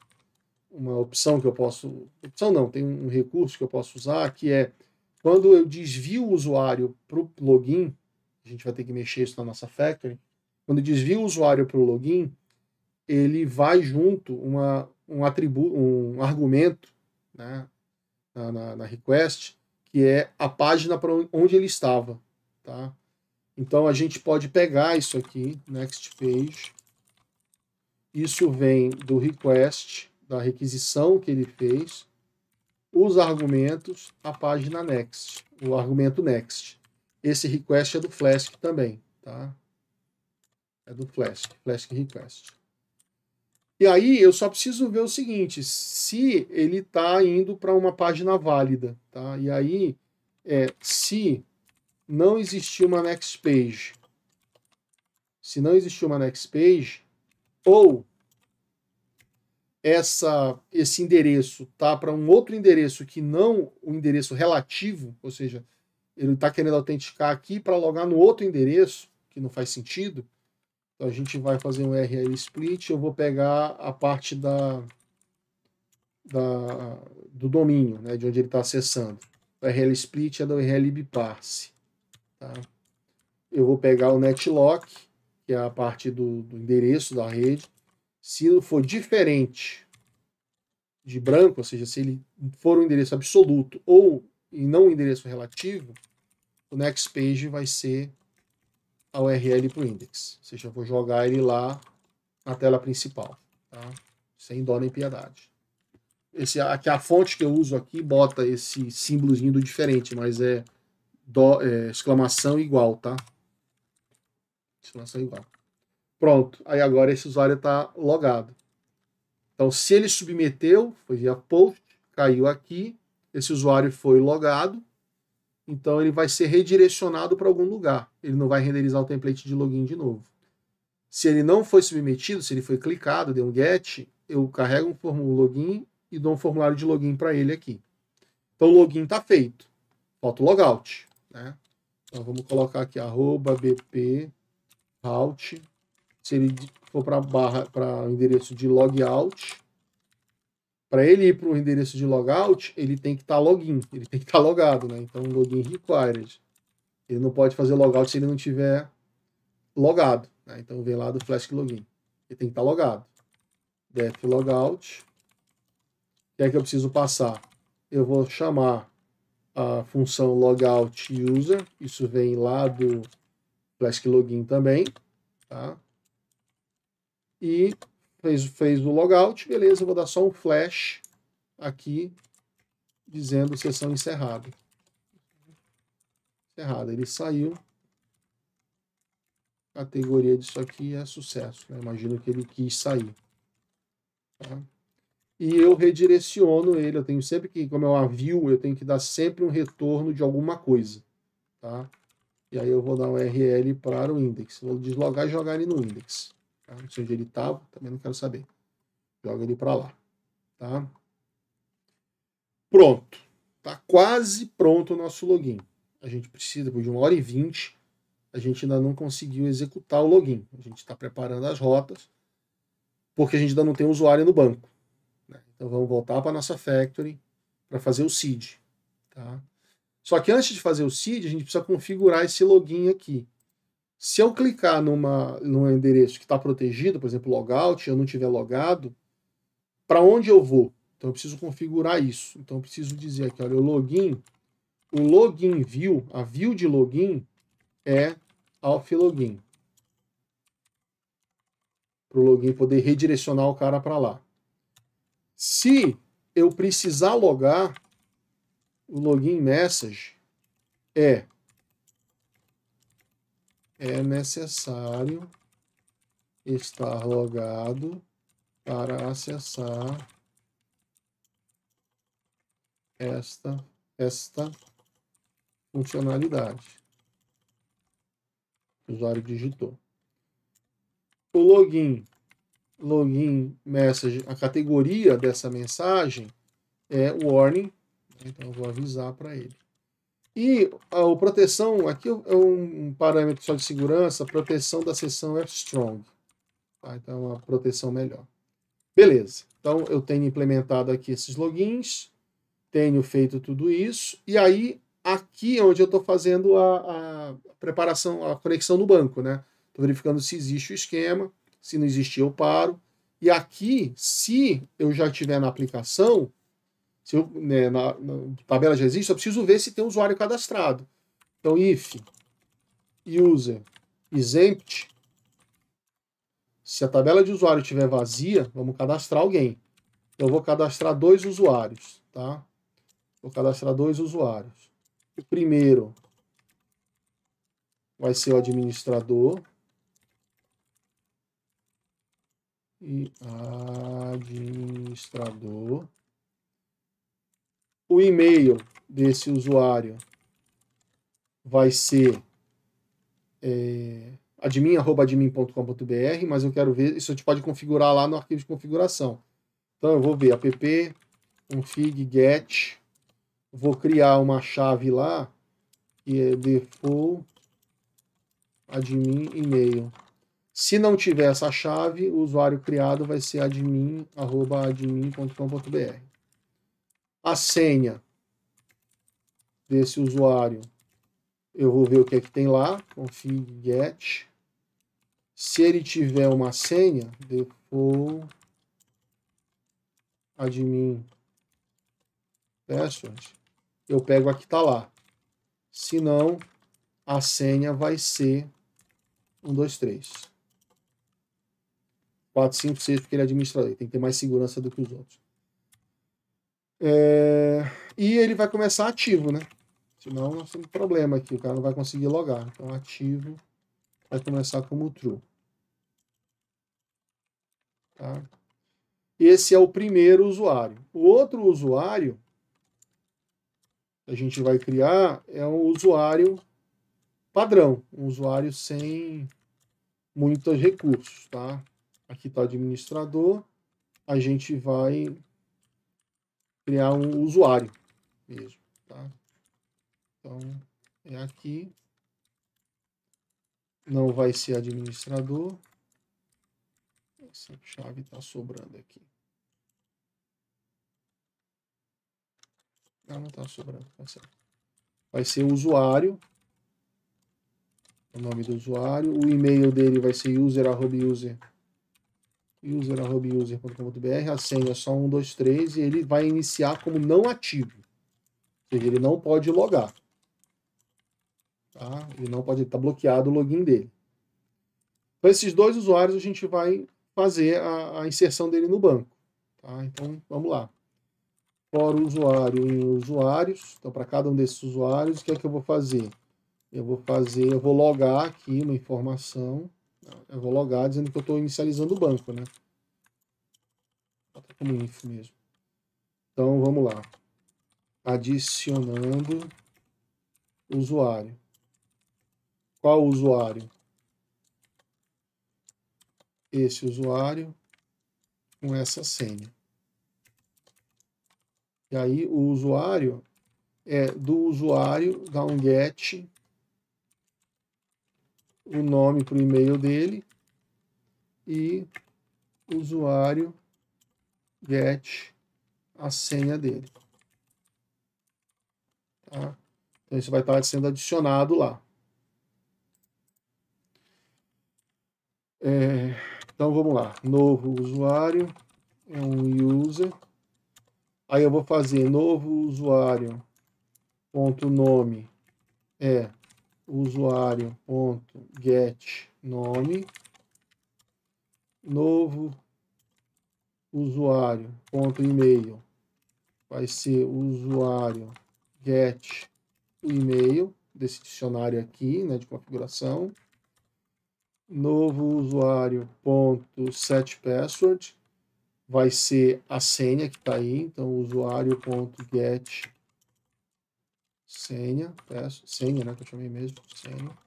opção que eu posso... Opção não, tem um recurso que eu posso usar, que é quando eu desvio o usuário para o login, a gente vai ter que mexer isso na nossa factory, quando eu desvio o usuário para o login, ele vai junto um argumento, né, na request, que é a página para onde ele estava. Tá? Então a gente pode pegar isso aqui, next page, isso vem do request, da requisição que ele fez, os argumentos, a página next, o argumento next. Esse request é do Flask também, tá? É do Flask request. E aí eu só preciso ver o seguinte, se ele está indo para uma página válida, tá? E aí, se não existir uma next page, ou esse endereço tá para um outro endereço que não o endereço relativo, ou seja, ele está querendo autenticar aqui para logar no outro endereço, que não faz sentido, então a gente vai fazer um URL split, eu vou pegar a parte do domínio, né, de onde ele está acessando. O URL split é da URL bparse. Tá? Eu vou pegar o netlock, que é a parte do endereço da rede. Se for diferente de branco, ou seja, se ele for um endereço absoluto ou e não um endereço relativo, o next page vai ser a URL para o index. Ou seja, eu vou jogar ele lá na tela principal, tá? Sem dó nem piedade. Aqui a fonte que eu uso aqui bota esse símbolozinho do diferente, mas é exclamação igual, tá? Exclamação igual. Pronto, aí agora esse usuário está logado. Então, se ele submeteu, foi via post, caiu aqui, esse usuário foi logado, então ele vai ser redirecionado para algum lugar. Ele não vai renderizar o template de login de novo. Se ele não foi submetido, se ele foi clicado, deu um get, eu carrego um login e dou um formulário de login para ele aqui. Então o login está feito. Falta o logout, né? Então vamos colocar aqui @bp route. Se ele for para o endereço de logout, para ele ir para o endereço de logout, ele tem que estar login, ele tem que estar logado, né? Então login required. Ele não pode fazer logout se ele não tiver logado, né? Então vem lá do Flask Login. Ele tem que estar logado. Def logout. O que é que eu preciso passar? Eu vou chamar a função logout user. Isso vem lá do Flask Login também, tá? E fez o logout, beleza, eu vou dar só um flash aqui dizendo sessão encerrada. Encerrada, ele saiu. A categoria disso aqui é sucesso, né? Imagino que ele quis sair. Tá? E eu redireciono ele, eu tenho sempre que, como é uma view, eu tenho que dar sempre um retorno de alguma coisa. Tá? E aí eu vou dar um URL para o index. Vou deslogar e jogar ele no index. Tá? Não sei onde ele estava, também não quero saber. Joga ele para lá. Tá? Pronto. Está quase pronto o nosso login. A gente precisa, depois de 1h20, a gente ainda não conseguiu executar o login. A gente está preparando as rotas, porque a gente ainda não tem usuário no banco. Né? Então vamos voltar para a nossa factory para fazer o seed. Tá? Só que antes de fazer o seed, a gente precisa configurar esse login aqui. Se eu clicar num endereço que está protegido, por exemplo, logout, e eu não tiver logado, para onde eu vou? Então eu preciso configurar isso. Então eu preciso dizer aqui, olha, o login view, a view de login é auth login. Para o login poder redirecionar o cara para lá. Se eu precisar logar, o login message é necessário estar logado para acessar esta funcionalidade. O usuário digitou. O login message, a categoria dessa mensagem é warning, então eu vou avisar para ele. E a proteção, aqui é um parâmetro só de segurança, a proteção da sessão é strong. Tá? Então é uma proteção melhor. Beleza, então eu tenho implementado aqui esses logins, tenho feito tudo isso, e aí aqui é onde eu estou fazendo a preparação, a conexão no banco, né? Estou verificando se existe o esquema, se não existir eu paro, e aqui, se eu já estiver na aplicação, se eu, né, na tabela já existe, eu preciso ver se tem um usuário cadastrado. Então, if user is empty, se a tabela de usuário estiver vazia, vamos cadastrar alguém. Eu vou cadastrar 2 usuários, tá? Vou cadastrar 2 usuários. O primeiro vai ser o administrador. E administrador. O e-mail desse usuário vai ser admin@admin.com.br, mas eu quero ver, isso a gente pode configurar lá no arquivo de configuração. Então eu vou ver app config get, vou criar uma chave lá que é default admin e-mail. Se não tiver essa chave, o usuário criado vai ser admin@admin.com.br. A senha desse usuário, eu vou ver o que é que tem lá, config get. Se ele tiver uma senha, default admin password, eu pego a que está lá. Se não, a senha vai ser 1, 2, 3. 4, 5, 6, porque ele é administrador. Tem que ter mais segurança do que os outros. E ele vai começar ativo, né? Senão nós temos problema aqui. O cara não vai conseguir logar. Então, ativo vai começar como true. Tá? Esse é o primeiro usuário. O outro usuário que a gente vai criar é um usuário padrão. Um usuário sem muitos recursos, tá? Aqui está o administrador. A gente vai criar um usuário mesmo, tá? Então, é aqui. Não vai ser administrador. Essa chave está sobrando aqui. Não está sobrando, tá certo. Vai ser usuário. O nome do usuário. O e-mail dele vai ser user@user.com.br. A senha é só 1, 2, 3 e ele vai iniciar como não ativo. Ou seja, ele não pode logar. Tá? Ele não pode estar bloqueado o login dele. Com esses dois usuários, a gente vai fazer a inserção dele no banco. Tá? Então, vamos lá. For usuário em usuários. Então, para cada um desses usuários, o que é que eu vou fazer? Eu vou logar aqui uma informação. Eu vou logar dizendo que eu estou inicializando o banco, né? Bota como inf mesmo. Então, vamos lá. Adicionando usuário. Qual usuário? Esse usuário com essa senha. E aí, o usuário do usuário, dá um get, o nome para o e-mail dele e usuário get a senha dele. Tá? Então, isso vai estar sendo adicionado lá. Então, vamos lá. Novo usuário é um user. Aí eu vou fazer novo usuário ponto nome é usuário ponto get nome. Novo usuário ponto e-mail vai ser usuário get o e-mail desse dicionário aqui, né, de configuração. Novo usuário ponto set password vai ser a senha que está aí, então usuário ponto get senha, senha, né, que eu chamei mesmo, senha.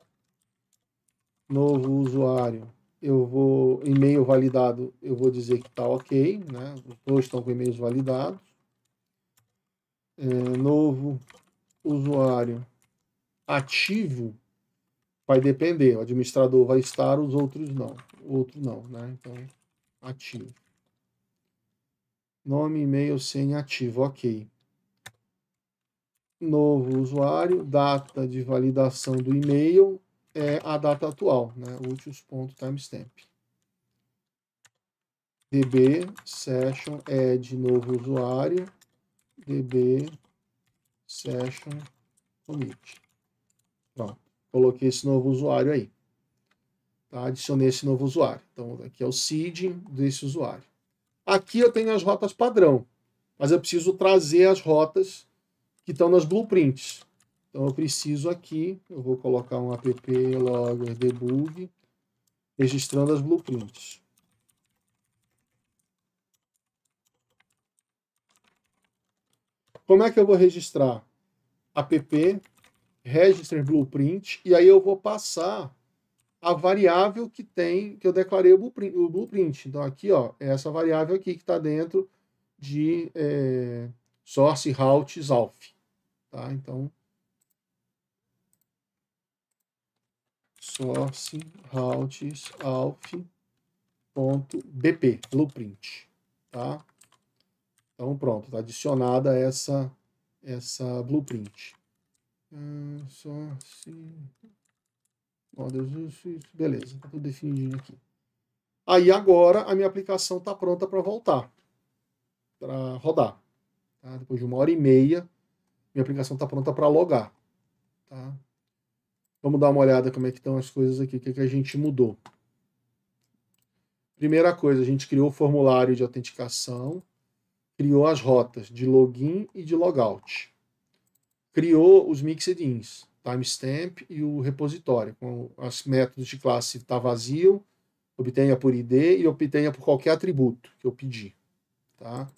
Novo usuário, e-mail validado, eu vou dizer que está ok, né, os dois estão com e-mails validados. Novo usuário ativo vai depender, o administrador vai estar, os outros não, o outro não, né, então ativo. Nome, e-mail, senha ativo, ok. Novo usuário, data de validação do e-mail é a data atual, né? Úteis.timestamp. db session add novo usuário, db session commit. Pronto, coloquei esse novo usuário aí. Tá? Adicionei esse novo usuário. Então, aqui é o seeding desse usuário. Aqui eu tenho as rotas padrão, mas eu preciso trazer as rotas que estão nas blueprints. Então eu preciso aqui, eu vou colocar um app logger debug, registrando as blueprints. Como é que eu vou registrar? App register blueprint, e aí eu vou passar a variável que eu declarei o blueprint. Então aqui, ó, é essa variável aqui que está dentro de source routes alf. Tá? Então, source routes alf.bp, blueprint. Tá? Então, pronto, está adicionada essa blueprint. Source. Beleza, está tudo definidinho aqui. Aí agora a minha aplicação está pronta para voltar. rodar. Tá? Depois de 1h30, minha aplicação está pronta para logar. Tá? Vamos dar uma olhada como é que estão as coisas aqui, o que a gente mudou. Primeira coisa, a gente criou o formulário de autenticação, criou as rotas de login e de logout. Criou os mixed-ins, timestamp e o repositório, com os métodos de classe está vazio, obtenha por ID e obtenha por qualquer atributo que eu pedi. Tá?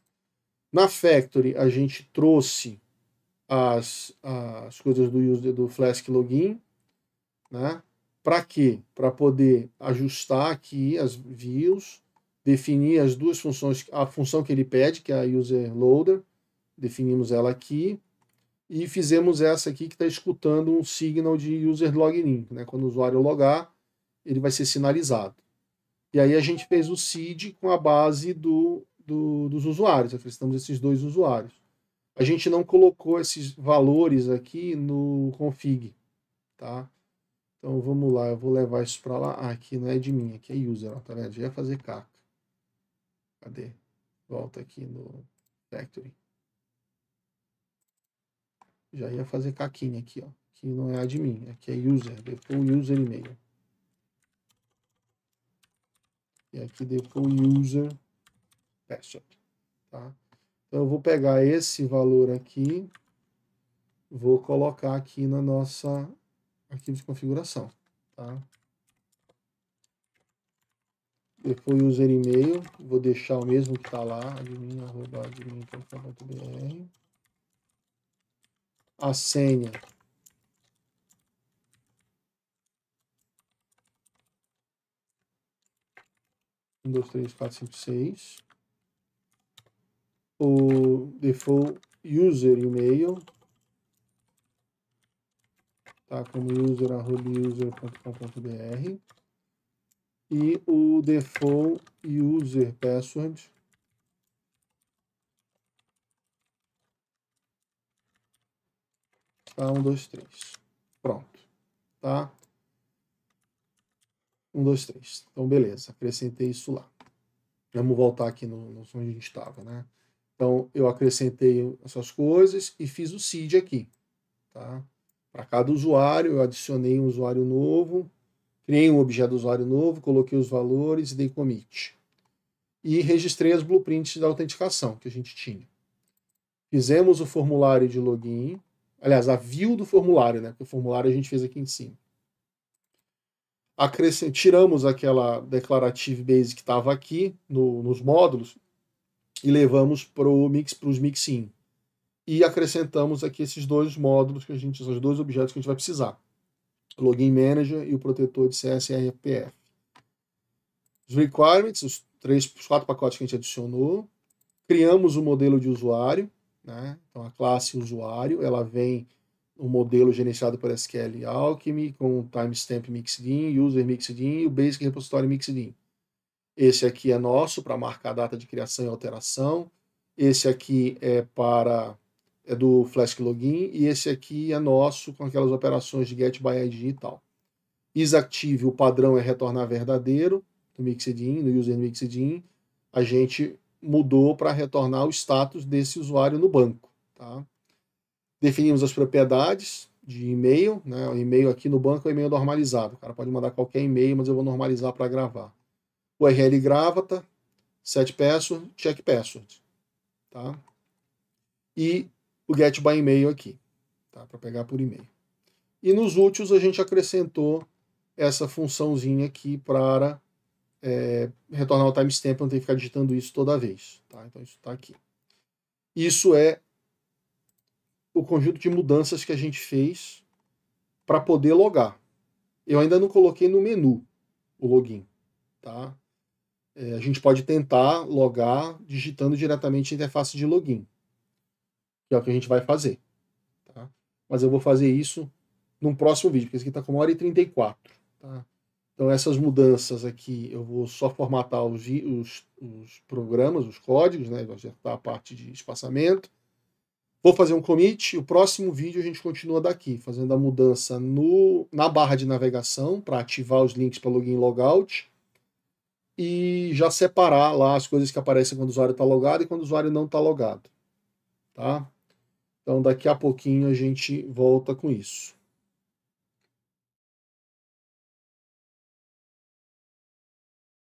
Na Factory, a gente trouxe as coisas do Flask Login, né? Para quê? Para poder ajustar aqui as views, definir as duas funções, a função que ele pede, que é a User Loader, definimos ela aqui, e fizemos essa aqui que está escutando um signal de User Login, né? Quando o usuário logar, ele vai ser sinalizado. E aí a gente fez o seed com a base dos usuários, acrescentamos esses dois usuários. A gente não colocou esses valores aqui no config, tá? Então vamos lá, eu vou levar isso para lá. Ah, aqui não é de mim, aqui é user, ó, tá vendo? Já ia fazer caca. Cadê? Volta aqui no factory. Já ia fazer caquinha aqui, ó. Aqui não é admin, aqui é user, depois user e-mail. E aqui depois user password, tá? Então eu vou pegar esse valor aqui, vou colocar aqui na nossa arquivo de configuração, tá? Depois user e-mail, vou deixar o mesmo que está lá, admin@admin.com.br. A senha, um, dois, três, quatro, cinco, seis. O default user e-mail, tá, como user@user.com.br. E o default user password, tá, 1, 2, 3. Pronto, tá? 1, 2, 3. Então, beleza, acrescentei isso lá. Vamos voltar aqui no onde a gente estava, né? Então, eu acrescentei essas coisas e fiz o seed aqui, tá? Para cada usuário, eu adicionei um usuário novo, criei um objeto do usuário novo, coloquei os valores e dei commit. E registrei as blueprints da autenticação que a gente tinha. Fizemos o formulário de login, aliás, a view do formulário, né? Porque o formulário a gente fez aqui em cima. Tiramos aquela declarative base que estava aqui nos módulos e levamos para os mixin. E acrescentamos aqui esses dois módulos que esses dois objetos que a gente vai precisar. O Login Manager e o protetor de CSRFPF. Os requirements, os 4 pacotes que a gente adicionou. Criamos o modelo de usuário, né? Então a classe usuário, ela vem um modelo gerenciado por SQL Alchemy, com timestamp mixedin, user mixedin e o basic repository mixedin. Esse aqui é nosso para marcar a data de criação e alteração. Esse aqui é do Flask Login e esse aqui é nosso com aquelas operações de get by ID e tal. Isactive, o padrão é retornar verdadeiro no mixedin, no user mixedin. A gente mudou para retornar o status desse usuário no banco, tá? Definimos as propriedades de e-mail, né? O e-mail aqui no banco é e-mail normalizado. O cara pode mandar qualquer e-mail, mas eu vou normalizar para gravar. URL gravata, set password, check password, tá? E o get by e-mail aqui, tá? Para pegar por e-mail. E nos úteis a gente acrescentou essa funçãozinha aqui para retornar o timestamp, não ter que ficar digitando isso toda vez, tá? Então isso está aqui. Isso é o conjunto de mudanças que a gente fez para poder logar. Eu ainda não coloquei no menu o login, tá? A gente pode tentar logar digitando diretamente a interface de login, que é o que a gente vai fazer, tá? Mas eu vou fazer isso num próximo vídeo, porque esse aqui está com 1h34, tá? Então essas mudanças aqui, eu vou só formatar os programas, os códigos, né? Vou acertar a parte de espaçamento. Vou fazer um commit, o próximo vídeo a gente continua daqui, fazendo a mudança na barra de navegação, para ativar os links para login e logout. e já separar lá as coisas que aparecem quando o usuário está logado e quando o usuário não está logado. Tá? Então, daqui a pouquinho a gente volta com isso.